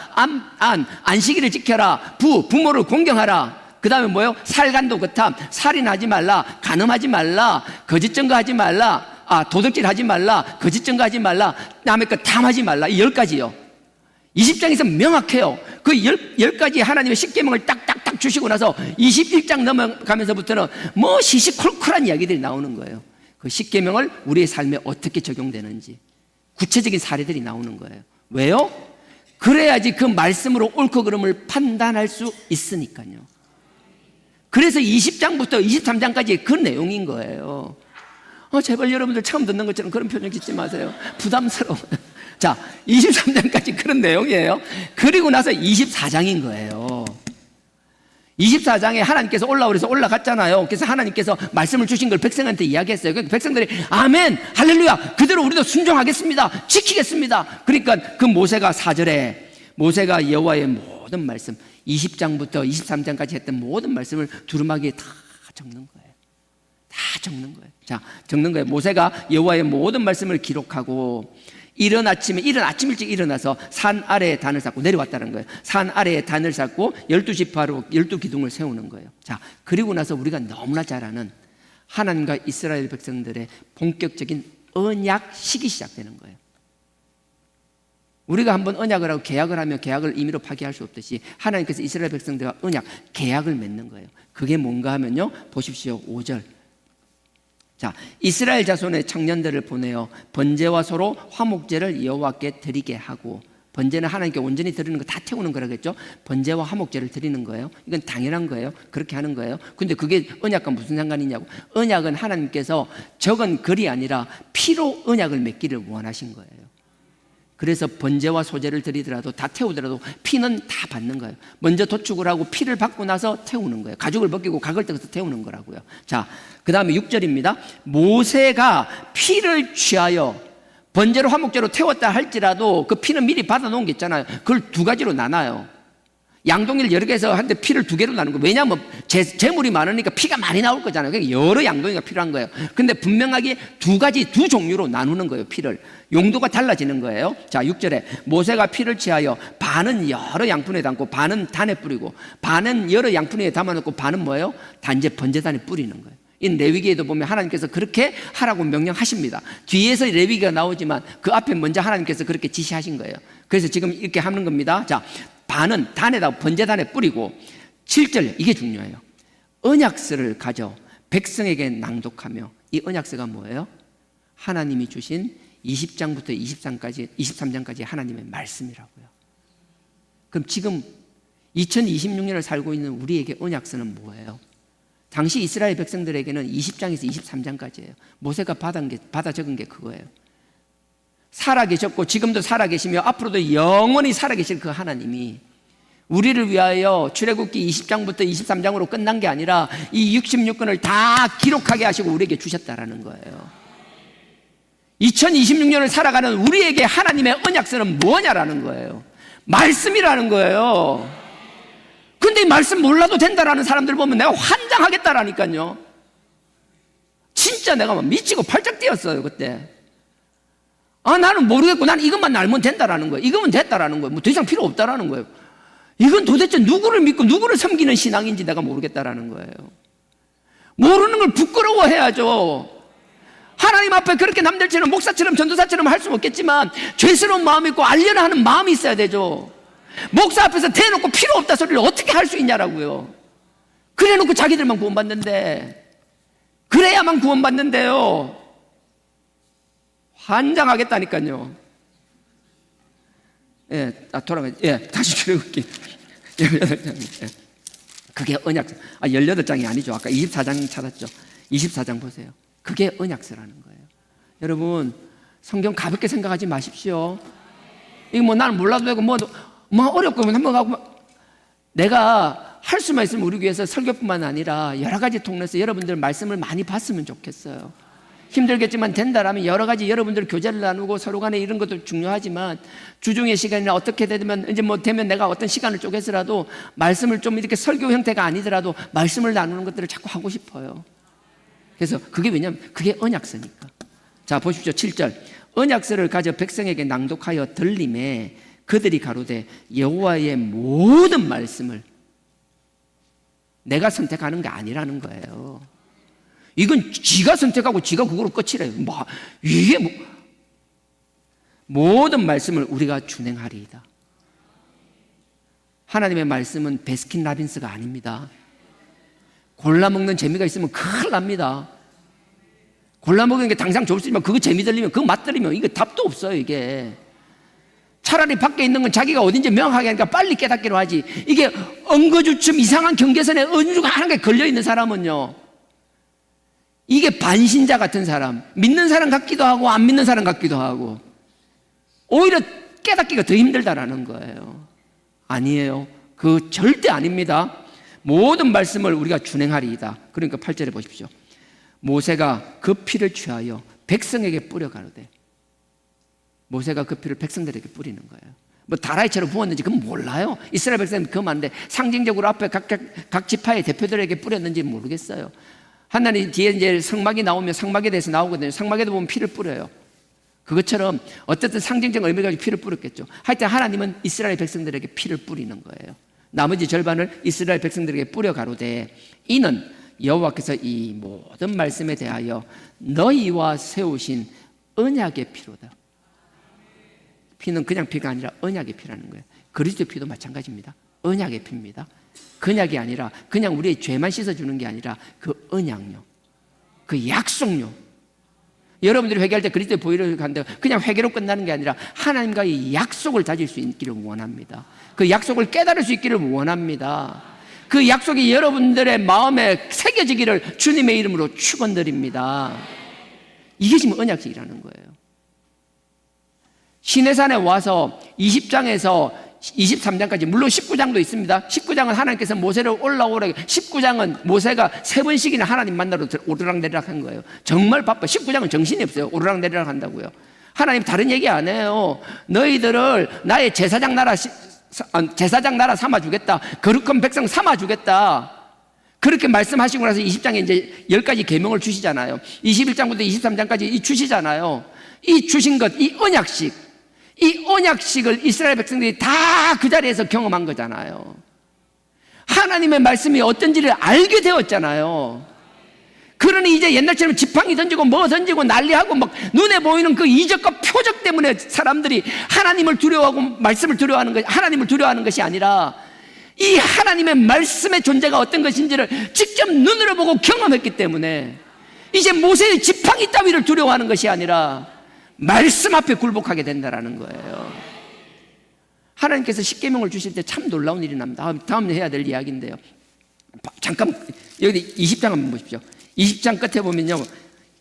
안식일을 지켜라, 부모를 공경하라, 그 다음에 뭐요? 살간도 거탐, 살인하지 말라, 간음하지 말라, 거짓 증거하지 말라, 도둑질하지 말라, 거짓 증거하지 말라, 남의 것 탐하지 말라. 이 10가지요 20장에서 명확해요. 그 10가지 하나님의 십계명을 딱딱딱 주시고 나서 21장 넘어가면서부터는 뭐 시시콜콜한 이야기들이 나오는 거예요. 그 십계명을 우리의 삶에 어떻게 적용되는지 구체적인 사례들이 나오는 거예요. 왜요? 그래야지 그 말씀으로 옳고 그름을 판단할 수 있으니까요. 그래서 20장부터 23장까지 그 내용인 거예요. 제발 여러분들 처음 듣는 것처럼 그런 표정 짓지 마세요. 부담스러워. 자, 23장까지 그런 내용이에요. 그리고 나서 24장인 거예요. 24장에 하나님께서 올라오래서 올라갔잖아요. 그래서 하나님께서 말씀을 주신 걸 백성한테 이야기했어요. 그러니까 백성들이 아멘, 할렐루야, 그대로 우리도 순종하겠습니다, 지키겠습니다. 그러니까 그 모세가 4절에 모세가 여호와의 모든 말씀 20장부터 23장까지 했던 모든 말씀을 두루마기에 다 적는 거예요. 다 적는 거예요. 자, 적는 거예요. 모세가 여호와의 모든 말씀을 기록하고 이른 아침 일찍 일어나서 산 아래에 단을 쌓고 내려왔다는 거예요. 산 아래에 단을 쌓고 12지파로 12기둥을 세우는 거예요. 자, 그리고 나서 우리가 너무나 잘 아는 하나님과 이스라엘 백성들의 본격적인 언약식이 시작되는 거예요. 우리가 한번 언약을 하고 계약을 하면 계약을 임의로 파기할 수 없듯이 하나님께서 이스라엘 백성들과 언약, 계약을 맺는 거예요. 그게 뭔가 하면요, 보십시오. 5절. 자, 이스라엘 자손의 청년들을 보내어 번제와 소로 화목제를 여호와께 드리게 하고, 번제는 하나님께 온전히 드리는 거 다 태우는 거라겠죠. 번제와 화목제를 드리는 거예요. 이건 당연한 거예요. 그렇게 하는 거예요. 근데 그게 언약과 무슨 상관이냐고. 언약은 하나님께서 적은 글이 아니라 피로 언약을 맺기를 원하신 거예요. 그래서 번제와 소제를 드리더라도 다 태우더라도 피는 다 받는 거예요. 먼저 도축을 하고 피를 받고 나서 태우는 거예요. 가죽을 벗기고 각을 떼서 태우는 거라고요. 자, 그 다음에 6절입니다. 모세가 피를 취하여 번제로 화목제로 태웠다 할지라도 그 피는 미리 받아놓은 게 있잖아요. 그걸 두 가지로 나눠요. 양동이를 여러 개에서 한데 피를 두 개로 나누는 거예요. 왜냐하면 재물이 많으니까 피가 많이 나올 거잖아요. 그러니까 여러 양동이가 필요한 거예요. 근데 분명하게 두 종류로 나누는 거예요. 피를. 용도가 달라지는 거예요. 자, 6절에 모세가 피를 취하여 반은 여러 양푼에 담고 반은 단에 뿌리고 반은 여러 양푼에 담아놓고 반은 뭐예요? 단지 번제단에 뿌리는 거예요. 이 레위기에도 보면 하나님께서 그렇게 하라고 명령하십니다. 뒤에서 레위기가 나오지만 그 앞에 먼저 하나님께서 그렇게 지시하신 거예요. 그래서 지금 이렇게 하는 겁니다. 자, 반은 단에다 번제단에 뿌리고 7절, 이게 중요해요. 언약서를 가져 백성에게 낭독하며, 이 언약서가 뭐예요? 하나님이 주신 20장부터 23장까지 하나님의 말씀이라고요. 그럼 지금 2026년을 살고 있는 우리에게 언약서는 뭐예요? 당시 이스라엘 백성들에게는 20장에서 23장까지예요. 모세가 받아 적은 게 그거예요. 살아계셨고 지금도 살아계시며 앞으로도 영원히 살아계실 그 하나님이 우리를 위하여 출애굽기 20장부터 23장으로 끝난 게 아니라 이 66권을 다 기록하게 하시고 우리에게 주셨다라는 거예요. 2026년을 살아가는 우리에게 하나님의 언약서는 뭐냐라는 거예요. 말씀이라는 거예요. 근데 이 말씀 몰라도 된다라는 사람들 보면 내가 환장하겠다라니까요. 진짜 내가 막 미치고 팔짝 뛰었어요 그때. 아, 나는 모르겠고 난 이것만 알면 된다라는 거예요. 이거면 됐다라는 거예요. 뭐 더 이상 필요 없다라는 거예요. 이건 도대체 누구를 믿고 누구를 섬기는 신앙인지 내가 모르겠다라는 거예요. 모르는 걸 부끄러워해야죠. 하나님 앞에 그렇게 남들처럼 목사처럼 전도사처럼 할 수는 없겠지만 죄스러운 마음이 있고 알려라 하는 마음이 있어야 되죠. 목사 앞에서 대놓고 필요 없다 소리를 어떻게 할 수 있냐라고요. 그래 놓고 자기들만 구원받는데, 그래야만 구원받는데요. 환장하겠다니까요. 예, 다시 출애굽기 18장. 예. 그게 언약서. 18장이 아니죠. 아까 24장 찾았죠. 24장 보세요. 그게 언약서라는 거예요. 여러분, 성경 가볍게 생각하지 마십시오. 이거 뭐 나는 몰라도 되고 뭐 어렵고 한번 가고 내가 할 수만 있으면 우리 교회에서 설교뿐만 아니라 여러 가지 통로에서 여러분들 말씀을 많이 봤으면 좋겠어요. 힘들겠지만 된다라면 여러 가지 여러분들 교제를 나누고 서로 간에 이런 것도 중요하지만 주중의 시간이나 어떻게 되면 이제 뭐 되면 내가 어떤 시간을 쪼개서라도 말씀을 좀 이렇게 설교 형태가 아니더라도 말씀을 나누는 것들을 자꾸 하고 싶어요. 그래서 그게 왜냐면 그게 언약서니까. 자, 보십시오. 7절. 언약서를 가져 백성에게 낭독하여 들림에 그들이 가로되 여호와의 모든 말씀을, 내가 선택하는 게 아니라는 거예요. 이건 지가 선택하고 지가 그거로 끝이래요. 이게 모든 말씀을 우리가 준행하리이다. 하나님의 말씀은 베스킨라빈스가 아닙니다. 골라먹는 재미가 있으면 큰일 납니다. 골라먹는 게 당장 좋을 수 있지만 그거 재미 들리면 그거 맛 들리면 이게 답도 없어요. 이게 차라리 밖에 있는 건 자기가 어딘지 명확하게 하니까 빨리 깨닫기로 하지. 이게 엉거주춤 이상한 경계선에 은주가 하는 게 걸려있는 사람은요, 이게 반신자 같은 사람, 믿는 사람 같기도 하고 안 믿는 사람 같기도 하고 오히려 깨닫기가 더 힘들다라는 거예요. 아니에요. 그 절대 아닙니다. 모든 말씀을 우리가 준행하리이다. 그러니까 8절에 보십시오. 모세가 그 피를 취하여 백성에게 뿌려 가로되. 모세가 그 피를 백성들에게 뿌리는 거예요. 뭐 다라이처럼 부었는지 그건 몰라요. 이스라엘 백성은 그거 많은데 상징적으로 앞에 각 지파의 대표들에게 뿌렸는지 모르겠어요. 하나님 뒤에 이제 성막이 나오면 성막에 대해서 나오거든요. 성막에도 보면 피를 뿌려요. 그것처럼 어쨌든 상징적 의미를 가지고 피를 뿌렸겠죠. 하여튼 하나님은 이스라엘 백성들에게 피를 뿌리는 거예요. 나머지 절반을 이스라엘 백성들에게 뿌려 가로되 이는 여호와께서 이 모든 말씀에 대하여 너희와 세우신 언약의 피로다. 피는 그냥 피가 아니라 언약의 피라는 거예요. 그리스도의 피도 마찬가지입니다. 언약의 피입니다. 그냥이 아니라 그냥 우리의 죄만 씻어주는 게 아니라 그 언약료, 그 약속료. 여러분들이 회개할 때 그리스도의 보혈을 간다 그냥 회개로 끝나는 게 아니라 하나님과의 약속을 다질 수 있기를 원합니다. 그 약속을 깨달을 수 있기를 원합니다. 그 약속이 여러분들의 마음에 새겨지기를 주님의 이름으로 축원드립니다. 이게 지금 언약식이라는 거예요. 시내산에 와서 20장에서 23장까지 물론 19장도 있습니다. 19장은 하나님께서 모세를 올라오라고 19장은 모세가 3번씩이나 하나님 만나러 오르락내리락 한 거예요. 정말 바빠. 19장은 정신이 없어요. 오르락내리락 한다고요. 하나님 다른 얘기 안 해요. 너희들을 나의 제사장 나라 삼아주겠다. 거룩한 백성 삼아주겠다. 그렇게 말씀하시고 나서 20장에 이제 10가지 계명을 주시잖아요. 21장부터 23장까지 주시잖아요. 이 주신 것, 이 언약식, 이 언약식을 이스라엘 백성들이 다 그 자리에서 경험한 거잖아요. 하나님의 말씀이 어떤지를 알게 되었잖아요. 그러니 이제 옛날처럼 지팡이 던지고 뭐 던지고 난리하고 막 눈에 보이는 그 이적과 표적 때문에 사람들이 하나님을 두려워하고 말씀을 두려워하는 것, 하나님을 두려워하는 것이 아니라 이 하나님의 말씀의 존재가 어떤 것인지를 직접 눈으로 보고 경험했기 때문에 이제 모세의 지팡이 따위를 두려워하는 것이 아니라 말씀 앞에 굴복하게 된다는 거예요. 하나님께서 십계명을 주실 때 참 놀라운 일이 납니다. 다음에 해야 될 이야기인데요. 잠깐 여기 20장 한번 보십시오. 20장 끝에 보면요,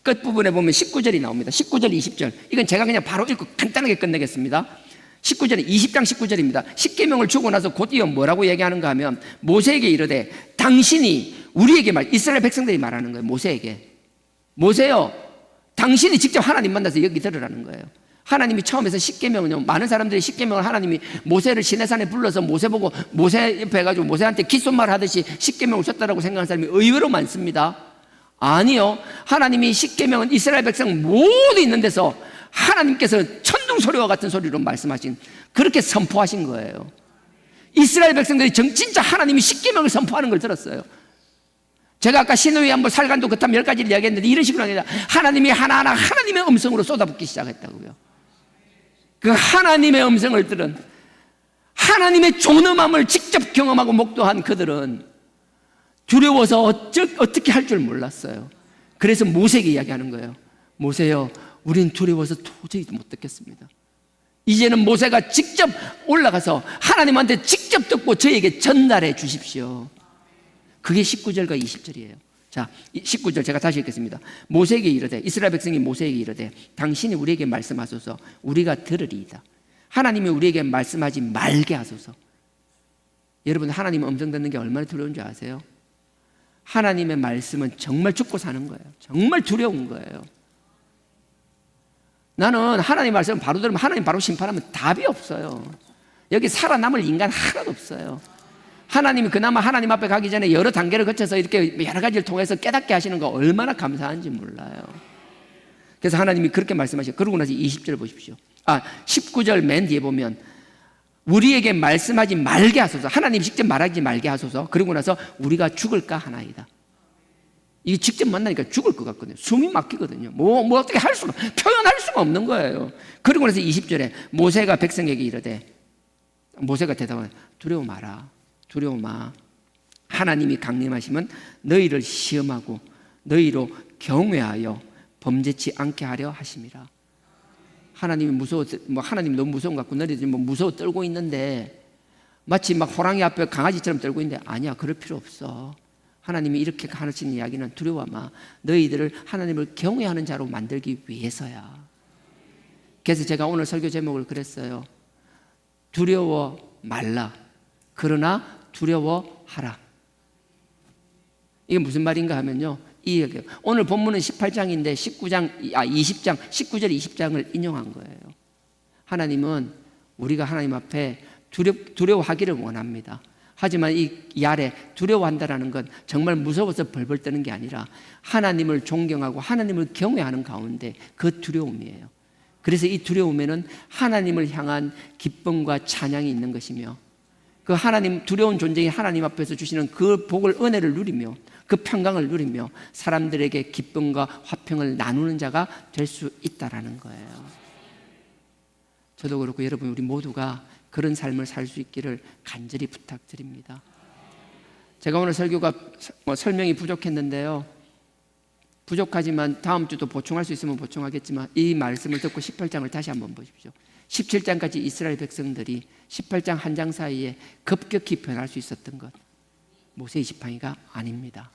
끝부분에 보면 19절이 나옵니다. 19절, 20절. 이건 제가 그냥 바로 읽고 간단하게 끝내겠습니다. 19절에 20장 19절입니다. 십계명을 주고 나서 곧이어 뭐라고 얘기하는가 하면 모세에게 이르되 당신이 우리에게 이스라엘 백성들이 말하는 거예요. 모세요, 당신이 직접 하나님 만나서 여기 들으라는 거예요. 하나님이 처음에서 십계명은요, 많은 사람들이 십계명을 하나님이 모세를 시내산에 불러서 모세 보고 모세 옆에 가지고 모세한테 귓손말 하듯이 십계명을 줬다라고 생각하는 사람이 의외로 많습니다. 아니요, 하나님이 십계명은 이스라엘 백성 모두 있는 데서 하나님께서 천둥 소리와 같은 소리로 말씀하신, 그렇게 선포하신 거예요. 이스라엘 백성들이 진짜 하나님이 십계명을 선포하는 걸 들었어요. 제가 아까 신우이 한번 살간도 그탐 10가지를 이야기했는데 이런 식으로 아니라 하나님이 하나하나 하나님의 음성으로 쏟아붓기 시작했다고요. 그 하나님의 음성을 들은, 하나님의 존엄함을 직접 경험하고 목도한 그들은 두려워서 어떻게 할 줄 몰랐어요. 그래서 모세에게 이야기하는 거예요. 모세요, 우린 두려워서 도저히 못 듣겠습니다. 이제는 모세가 직접 올라가서 하나님한테 직접 듣고 저에게 전달해 주십시오. 그게 19절과 20절이에요. 자, 19절 제가 다시 읽겠습니다. 모세에게 이르되, 이스라엘 백성이 모세에게 이르되 당신이 우리에게 말씀하소서, 우리가 들으리이다. 하나님이 우리에게 말씀하지 말게 하소서. 여러분, 하나님 음성 듣는 게 얼마나 두려운 줄 아세요? 하나님의 말씀은 정말 죽고 사는 거예요. 정말 두려운 거예요. 나는 하나님 말씀을 바로 들으면 하나님 바로 심판하면 답이 없어요. 여기 살아남을 인간 하나도 없어요. 하나님이 그나마 하나님 앞에 가기 전에 여러 단계를 거쳐서 이렇게 여러 가지를 통해서 깨닫게 하시는 거 얼마나 감사한지 몰라요. 그래서 하나님이 그렇게 말씀하시고, 그러고 나서 20절 보십시오. 19절 맨 뒤에 보면 우리에게 말씀하지 말게 하소서. 하나님 직접 말하지 말게 하소서. 그러고 나서 우리가 죽을까 하나이다. 이게 직접 만나니까 죽을 것 같거든요. 숨이 막히거든요. 뭐 어떻게 할 수가, 표현할 수가 없는 거예요. 그러고 나서 20절에 모세가 백성에게 이르되, 모세가 대답하되 두려워 마라. 두려워 마. 하나님이 강림하시면 너희를 시험하고 너희로 경외하여 범죄치 않게 하려 하심이라. 하나님이 하나님 너무 무서운 것 같고 너희들 무서워 떨고 있는데 마치 막 호랑이 앞에 강아지처럼 떨고 있는데, 아니야, 그럴 필요 없어. 하나님이 이렇게 하시는 이야기는 두려워 마. 너희들을 하나님을 경외하는 자로 만들기 위해서야. 그래서 제가 오늘 설교 제목을 그랬어요. 두려워 말라. 그러나 두려워하라. 이게 무슨 말인가 하면요, 이 얘기예요. 오늘 본문은 18장인데 20장, 19절 20장을 인용한 거예요. 하나님은 우리가 하나님 앞에 두려워하기를 원합니다. 하지만 이 아래 두려워한다라는 건 정말 무서워서 벌벌 떠는 게 아니라 하나님을 존경하고 하나님을 경외하는 가운데 그 두려움이에요. 그래서 이 두려움에는 하나님을 향한 기쁨과 찬양이 있는 것이며, 그 하나님, 두려운 존재인 하나님 앞에서 주시는 그 복을, 은혜를 누리며 그 평강을 누리며 사람들에게 기쁨과 화평을 나누는 자가 될 수 있다라는 거예요. 저도 그렇고 여러분, 우리 모두가 그런 삶을 살 수 있기를 간절히 부탁드립니다. 제가 오늘 설교가 설명이 부족했는데요, 부족하지만 다음 주도 보충할 수 있으면 보충하겠지만 이 말씀을 듣고 18장을 다시 한번 보십시오. 17장까지 이스라엘 백성들이 18장 한 장 사이에 급격히 변할 수 있었던 것, 모세의 지팡이가 아닙니다.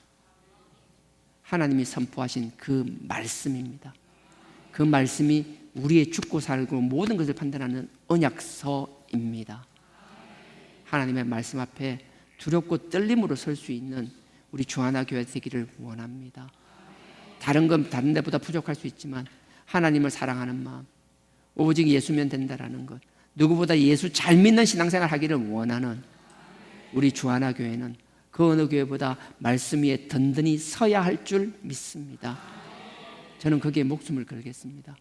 하나님이 선포하신 그 말씀입니다. 그 말씀이 우리의 죽고 살고 모든 것을 판단하는 언약서입니다. 하나님의 말씀 앞에 두렵고 떨림으로 설 수 있는 우리 주하나 교회 되기를 원합니다. 다른 건 다른 데보다 부족할 수 있지만 하나님을 사랑하는 마음, 오직 예수면 된다라는 것, 누구보다 예수 잘 믿는 신앙생활 하기를 원하는 우리 주하나 교회는 그 어느 교회보다 말씀 위에 든든히 서야 할 줄 믿습니다. 저는 거기에 목숨을 걸겠습니다.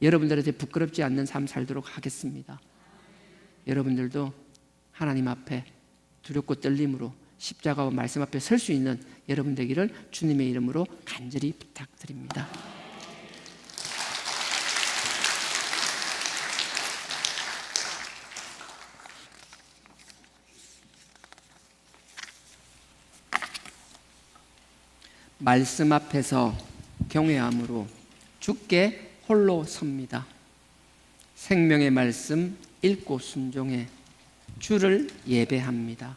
여러분들한테 부끄럽지 않는 삶 살도록 하겠습니다. 여러분들도 하나님 앞에 두렵고 떨림으로 십자가와 말씀 앞에 설 수 있는 여러분 되기를 주님의 이름으로 간절히 부탁드립니다. 말씀 앞에서 경외함으로 주께 홀로 섭니다. 생명의 말씀 읽고 순종해 주를 예배합니다.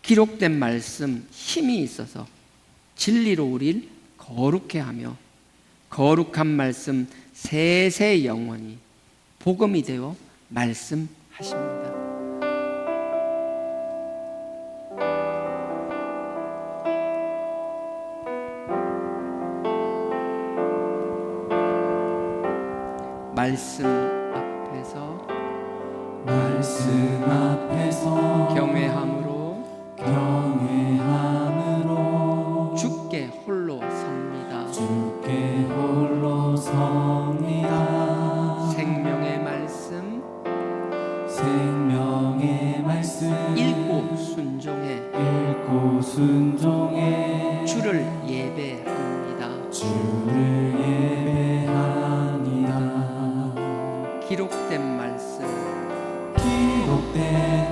기록된 말씀 힘이 있어서 진리로 우리를 거룩해 하며 거룩한 말씀 세세 영원히 복음이 되어 말씀하십니다. 말씀 앞에서 경외함으로 주께 홀로 섭니다. 생명의 말씀 읽고 순종해 주를 예배합니다. 기록된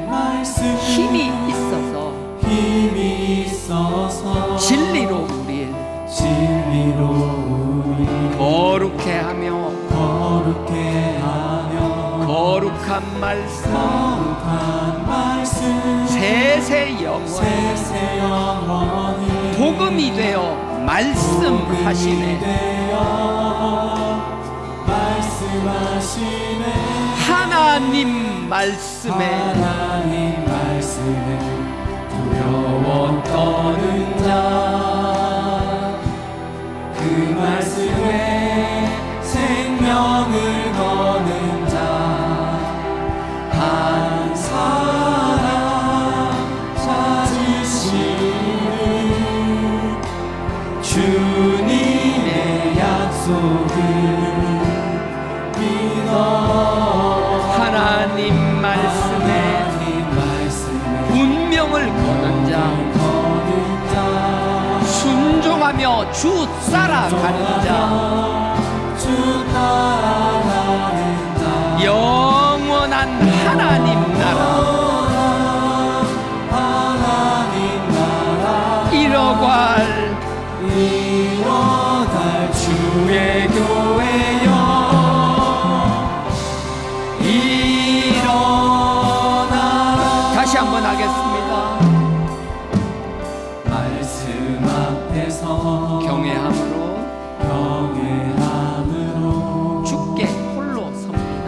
말씀 힘이 있어서 진리로 우리를 거룩해 하며 거룩한 말씀 세세 영원히 복음이 되어 말씀하시네. 하나님 말씀에 두려워 떠는 자, 그 말씀에 생명을 거는 자, 한 사람 찾으시는 주님의 약속을 하나님 말씀에 운명을 거는 자, 순종하며 주 따라가는 자, 영원한 하나님 나라 이뤄갈 주의 교회여 일어나라. 다시 한번 하겠습니다. 말씀 앞에서 경외함으로 주께 홀로 섭니다.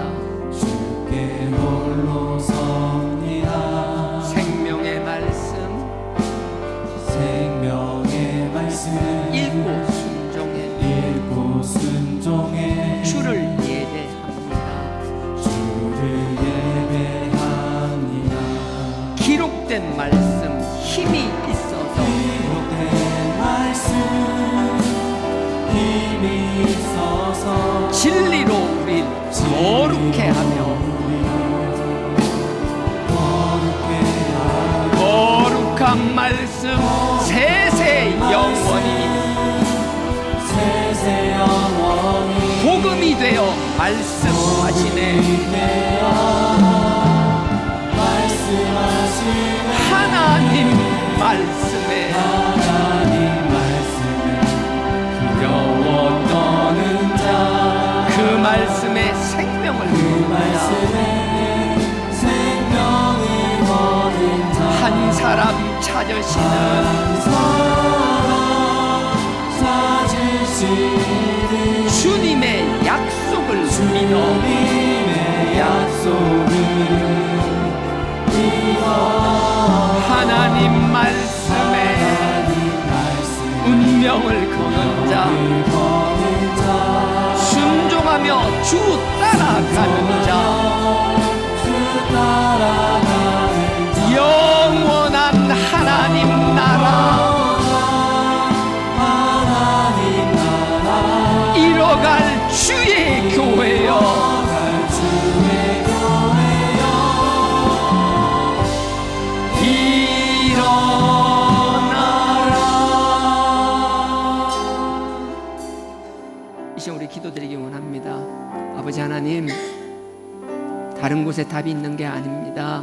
생명의 말씀 힘이 있어서 기록된 말씀 힘이 있어서 진리로 우리 거룩해 하며 거룩한 말씀 세세 영원히 세세 영원히 복음이 되어 말씀하시네. 말씀하시네 하나님 말씀에 하나님 말씀에 두려워 떠는 자 그 말씀에 생명을 그 주는 자 말씀에 생명을 거는 자 한 사람 찾으시는 한 사람 찾으시는 주님의 약속을 믿어 주님의 약속을 믿어 하나님 말씀에 하나님 말씀 운명을 거는 자 거는 자 순종하며 주 따라가는 자 주 따라가는 자 영원한 하나님 나라 하나님 나라 이뤄갈 주의 교회여 주의 교회여 일어나라. 이 시간 우리 기도드리기 원합니다. 아버지 하나님, 다른 곳에 답이 있는 게 아닙니다.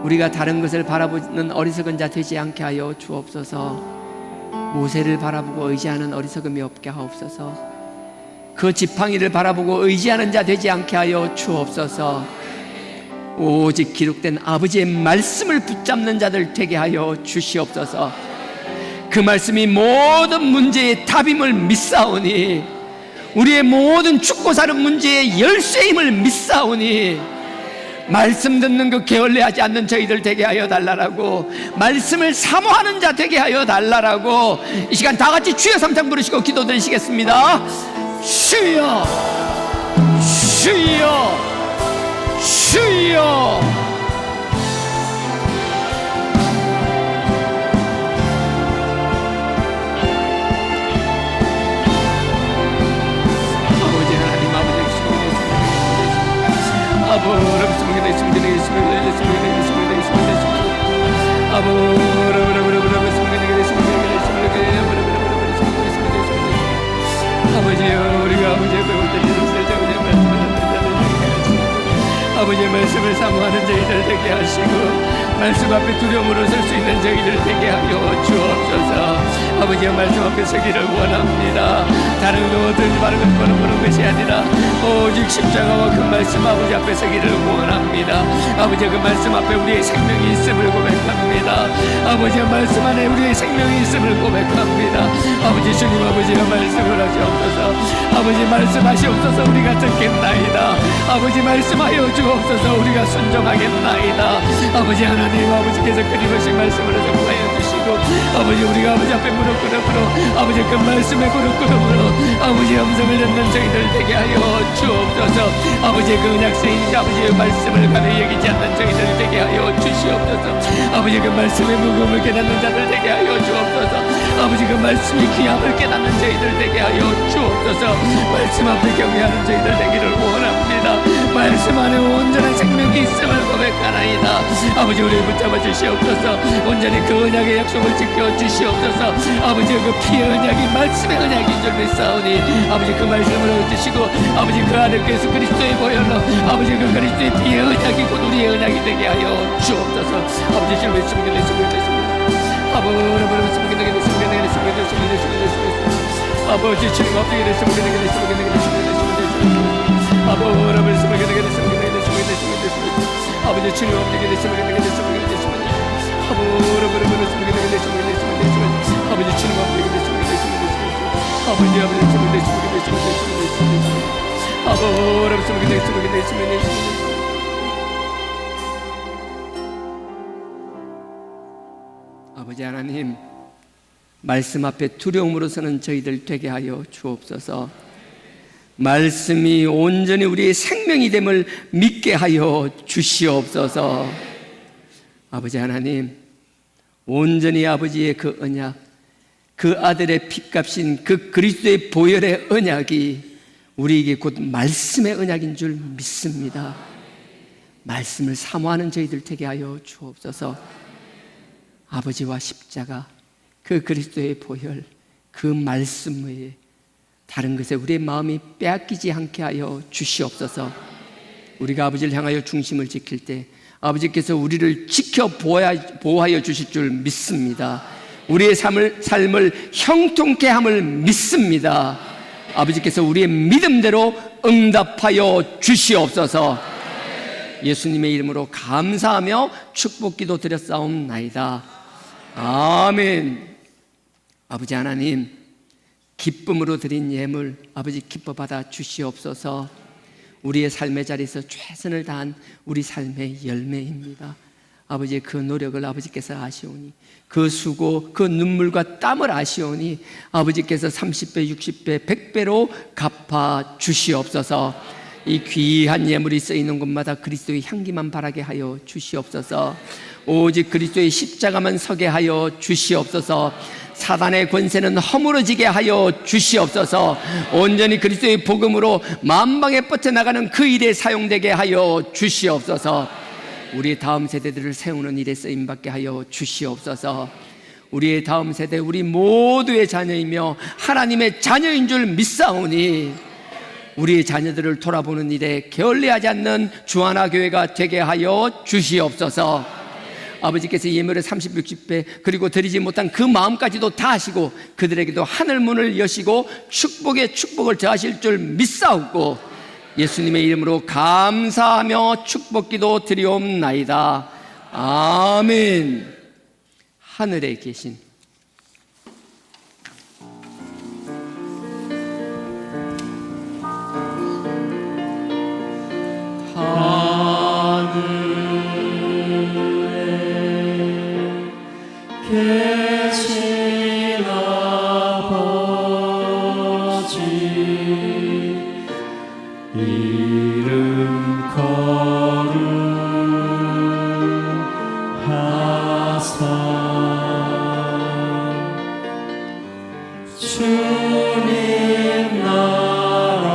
우리가 다른 것을 바라보는 어리석은 자 되지 않게 하여 주옵소서. 모세를 바라보고 의지하는 어리석음이 없게 하옵소서. 그 지팡이를 바라보고 의지하는 자 되지 않게 하여 주옵소서. 오직 기록된 아버지의 말씀을 붙잡는 자들 되게 하여 주시옵소서. 그 말씀이 모든 문제의 답임을 믿사오니, 우리의 모든 죽고 사는 문제의 열쇠임을 믿사오니, 말씀 듣는 그 게을리하지 않는 저희들 되게 하여 달라라고, 말씀을 사모하는 자 되게 하여 달라라고, 이 시간 다 같이 주여 삼창 부르시고 기도드리시겠습니다. 주여 주여 주여. 아버지 하나님, 아버지여, 우리가 아버지의 배울 때 믿음을 자우냐 아버지의 말씀을 사모하는 저희들 되게 하시고, 말씀 앞에 두려움으로 설 수 있는 저희들 되게 하여 주옵소서. 아버지의 말씀 앞에 서기를 원합니다. 다른 어떤 바른 것 보는 것이 아니라 오직 십자가와 그 말씀 아버지 앞에 서기를 원합니다. 아버지의 그 말씀 앞에 우리의 생명이 있음을 고백합니다. 아버지의 말씀 안에 우리의 생명이 있음을 고백합니다. 아버지 주님, 아버지가 말씀을 하시옵소서. 아버지 말씀하시옵소서. 우리가 듣겠나이다. 아버지 말씀하여 주옵소서. 우리가 순종하겠나이다. 아버지 하나님, 아버지께서 끊임없이 말씀을 전파하여 주시고, 아버지 우리가 아버지 앞에 무릎 꿇음으로, 아버지 그 말씀에 무릎 꿇음으로 아버지의 음성을 듣는 저희들 되게 하여 주옵소서. 아버지의 그 언약세인 아버지의 말씀을 가만히 여기지 않는 저희들 되게 하여 주시옵소서. 아버지 그 말씀의 무거움을 깨닫는 자들 되게 하여 주옵소서. 아버지 그 말씀의 귀함을 깨닫는 저희들 되게 하여 주옵소서. 말씀 앞에 경외하는 저희들 되기를 원합니다. 말씀 안에 온전한 생명이 있음을 고백하나이다. 아버지 우리 붙잡아 주시옵소서. 온전히 그 언약의 약속을 지켜 주시옵소서. 아버지 그 피의 언약이 말씀의 언약인 줄 믿사오니, 아버지 그 말씀을 얻으시고, 아버지 그 안에 예수 그리스도의 보혈로, 아버지 그 그리스도의 피의 언약이 곧 우리의 언약이 되게 하여 주옵소서. 아버지 주님 말씀 아버지 주님 앞에 아버지 주님 아버지 하나님, 말씀 앞에 두려움으로 서는 저희들 되게 하여 주옵소서. 말씀이 온전히 우리의 생명이 됨을 믿게 하여 주시옵소서. 아버지 하나님, 온전히 아버지의 그 언약, 그 아들의 핏값인 그 그리스도의 보혈의 언약이 우리에게 곧 말씀의 언약인 줄 믿습니다. 말씀을 사모하는 저희들 되게 하여 주옵소서. 아버지와 십자가, 그 그리스도의 보혈, 그 말씀 외에 다른 것에 우리의 마음이 빼앗기지 않게 하여 주시옵소서. 우리가 아버지를 향하여 중심을 지킬 때 아버지께서 우리를 지켜 보호하여 주실 줄 믿습니다. 우리의 삶을 형통케 함을 믿습니다. 아버지께서 우리의 믿음대로 응답하여 주시옵소서. 예수님의 이름으로 감사하며 축복기도 드렸사옵나이다. 아멘. 아버지 하나님, 기쁨으로 드린 예물 아버지 기뻐 받아 주시옵소서. 우리의 삶의 자리에서 최선을 다한 우리 삶의 열매입니다. 아버지의 그 노력을 아버지께서 아시오니, 그 수고, 그 눈물과 땀을 아시오니 아버지께서 30배, 60배, 100배로 갚아 주시옵소서. 이 귀한 예물이 쓰이는 곳마다 그리스도의 향기만 바라게 하여 주시옵소서. 오직 그리스도의 십자가만 서게 하여 주시옵소서. 사단의 권세는 허물어지게 하여 주시옵소서. 온전히 그리스도의 복음으로 만방에 뻗쳐나가는 그 일에 사용되게 하여 주시옵소서. 우리의 다음 세대들을 세우는 일에 쓰임받게 하여 주시옵소서. 우리의 다음 세대, 우리 모두의 자녀이며 하나님의 자녀인 줄 믿사오니 우리의 자녀들을 돌아보는 일에 게을리하지 않는 주하나 교회가 되게 하여 주시옵소서. 아버지께서 예물의 30, 60배 그리고 드리지 못한 그 마음까지도 다 하시고 그들에게도 하늘 문을 여시고 축복에 축복을 더하실 줄 믿사옵고 예수님의 이름으로 감사하며 축복기도 드리옵나이다. 아멘. 하늘에 계신 계신 아버지 이름 거룩하사 주님 나라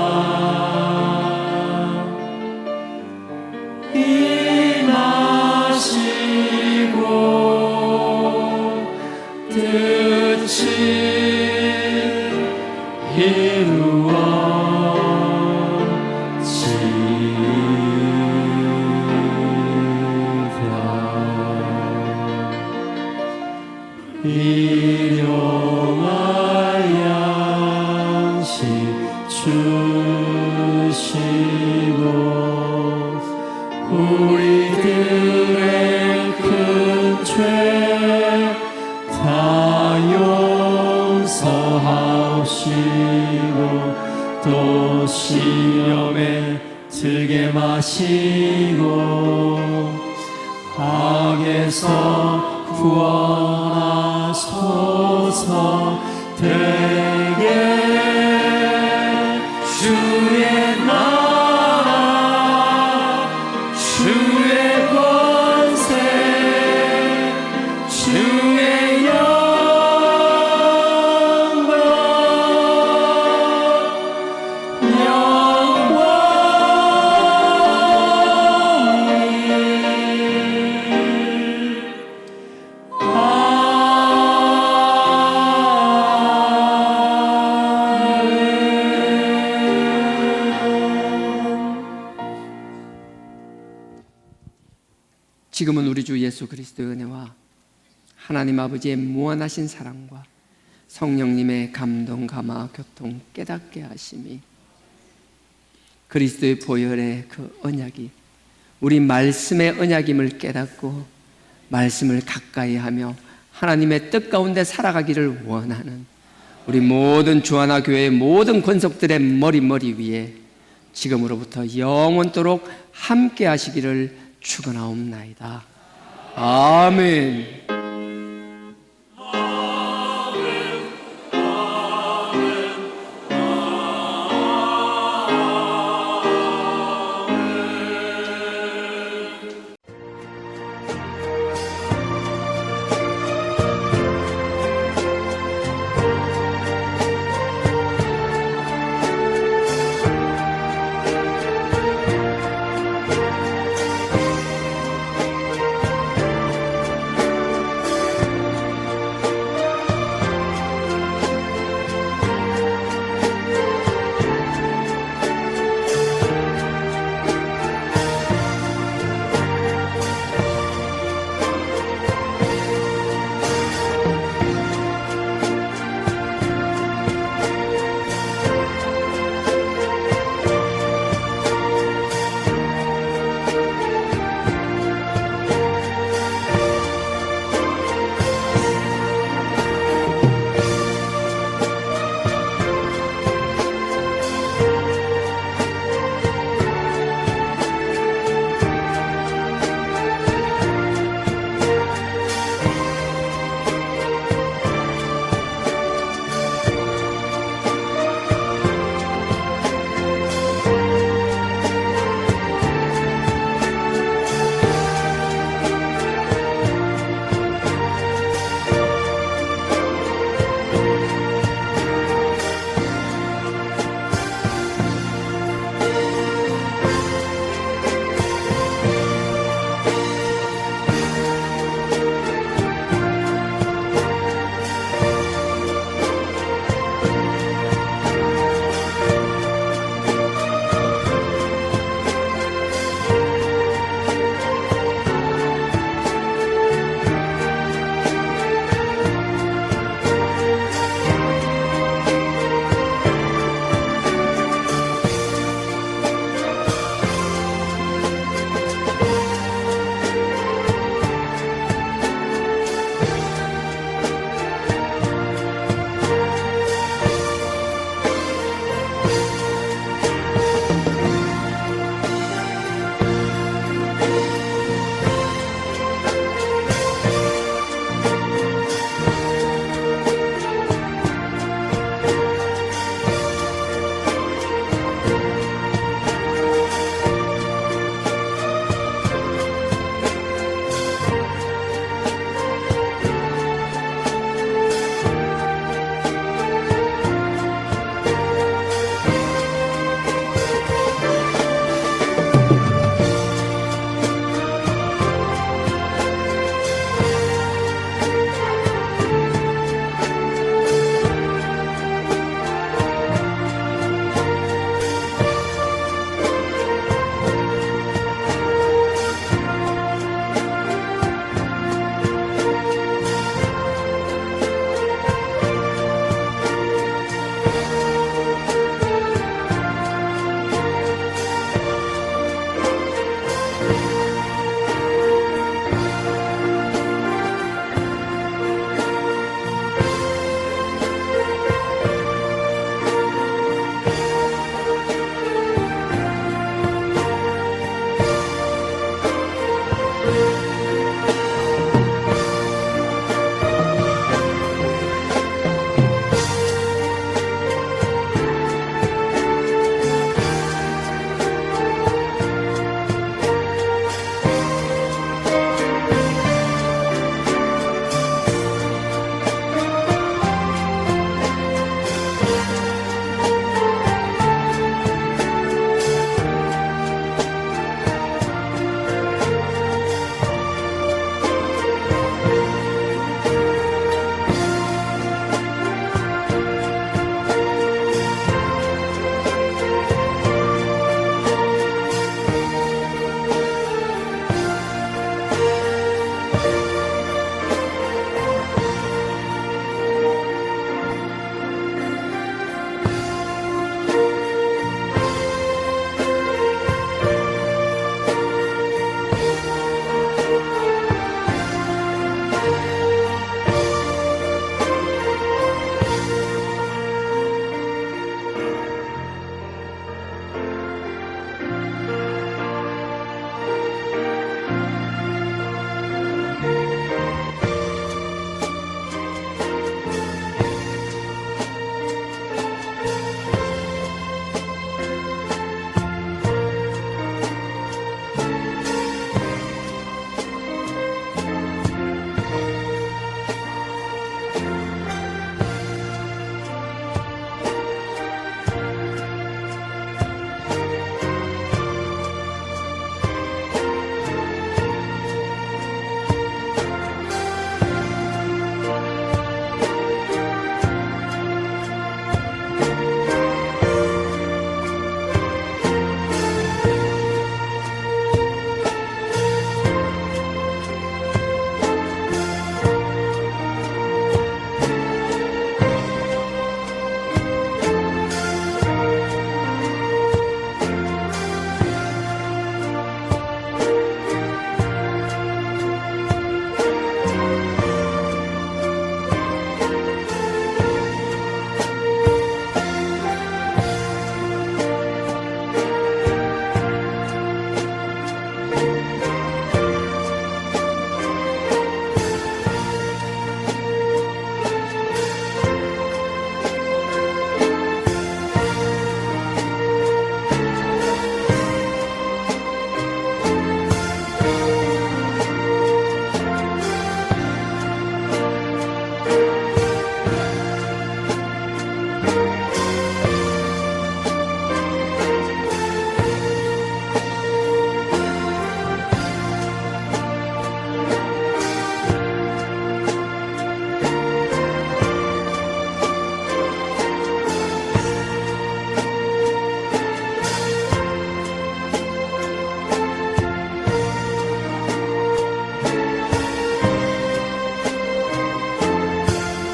임하시고 뜻이 이루어지리라. 일용할 양식 주시고 우리들의 큰 죄 다 용서하시고 또 시험에 들게 마시고 악에서 구원하소서. 되게 주의 나라 주의 권세 주의 영광 지금은 우리 주 예수 그리스도의 은혜와 하나님 아버지의 무한하신 사랑과 성령님의 감동, 감화, 교통, 깨닫게 하심이 그리스도의 보혈의 그 언약이 우리 말씀의 언약임을 깨닫고 말씀을 가까이 하며 하나님의 뜻 가운데 살아가기를 원하는 우리 모든 주하나 교회의 모든 권속들의 머리 위에 지금으로부터 영원토록 함께 하시기를 축원하옵나이다. 아멘.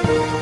주님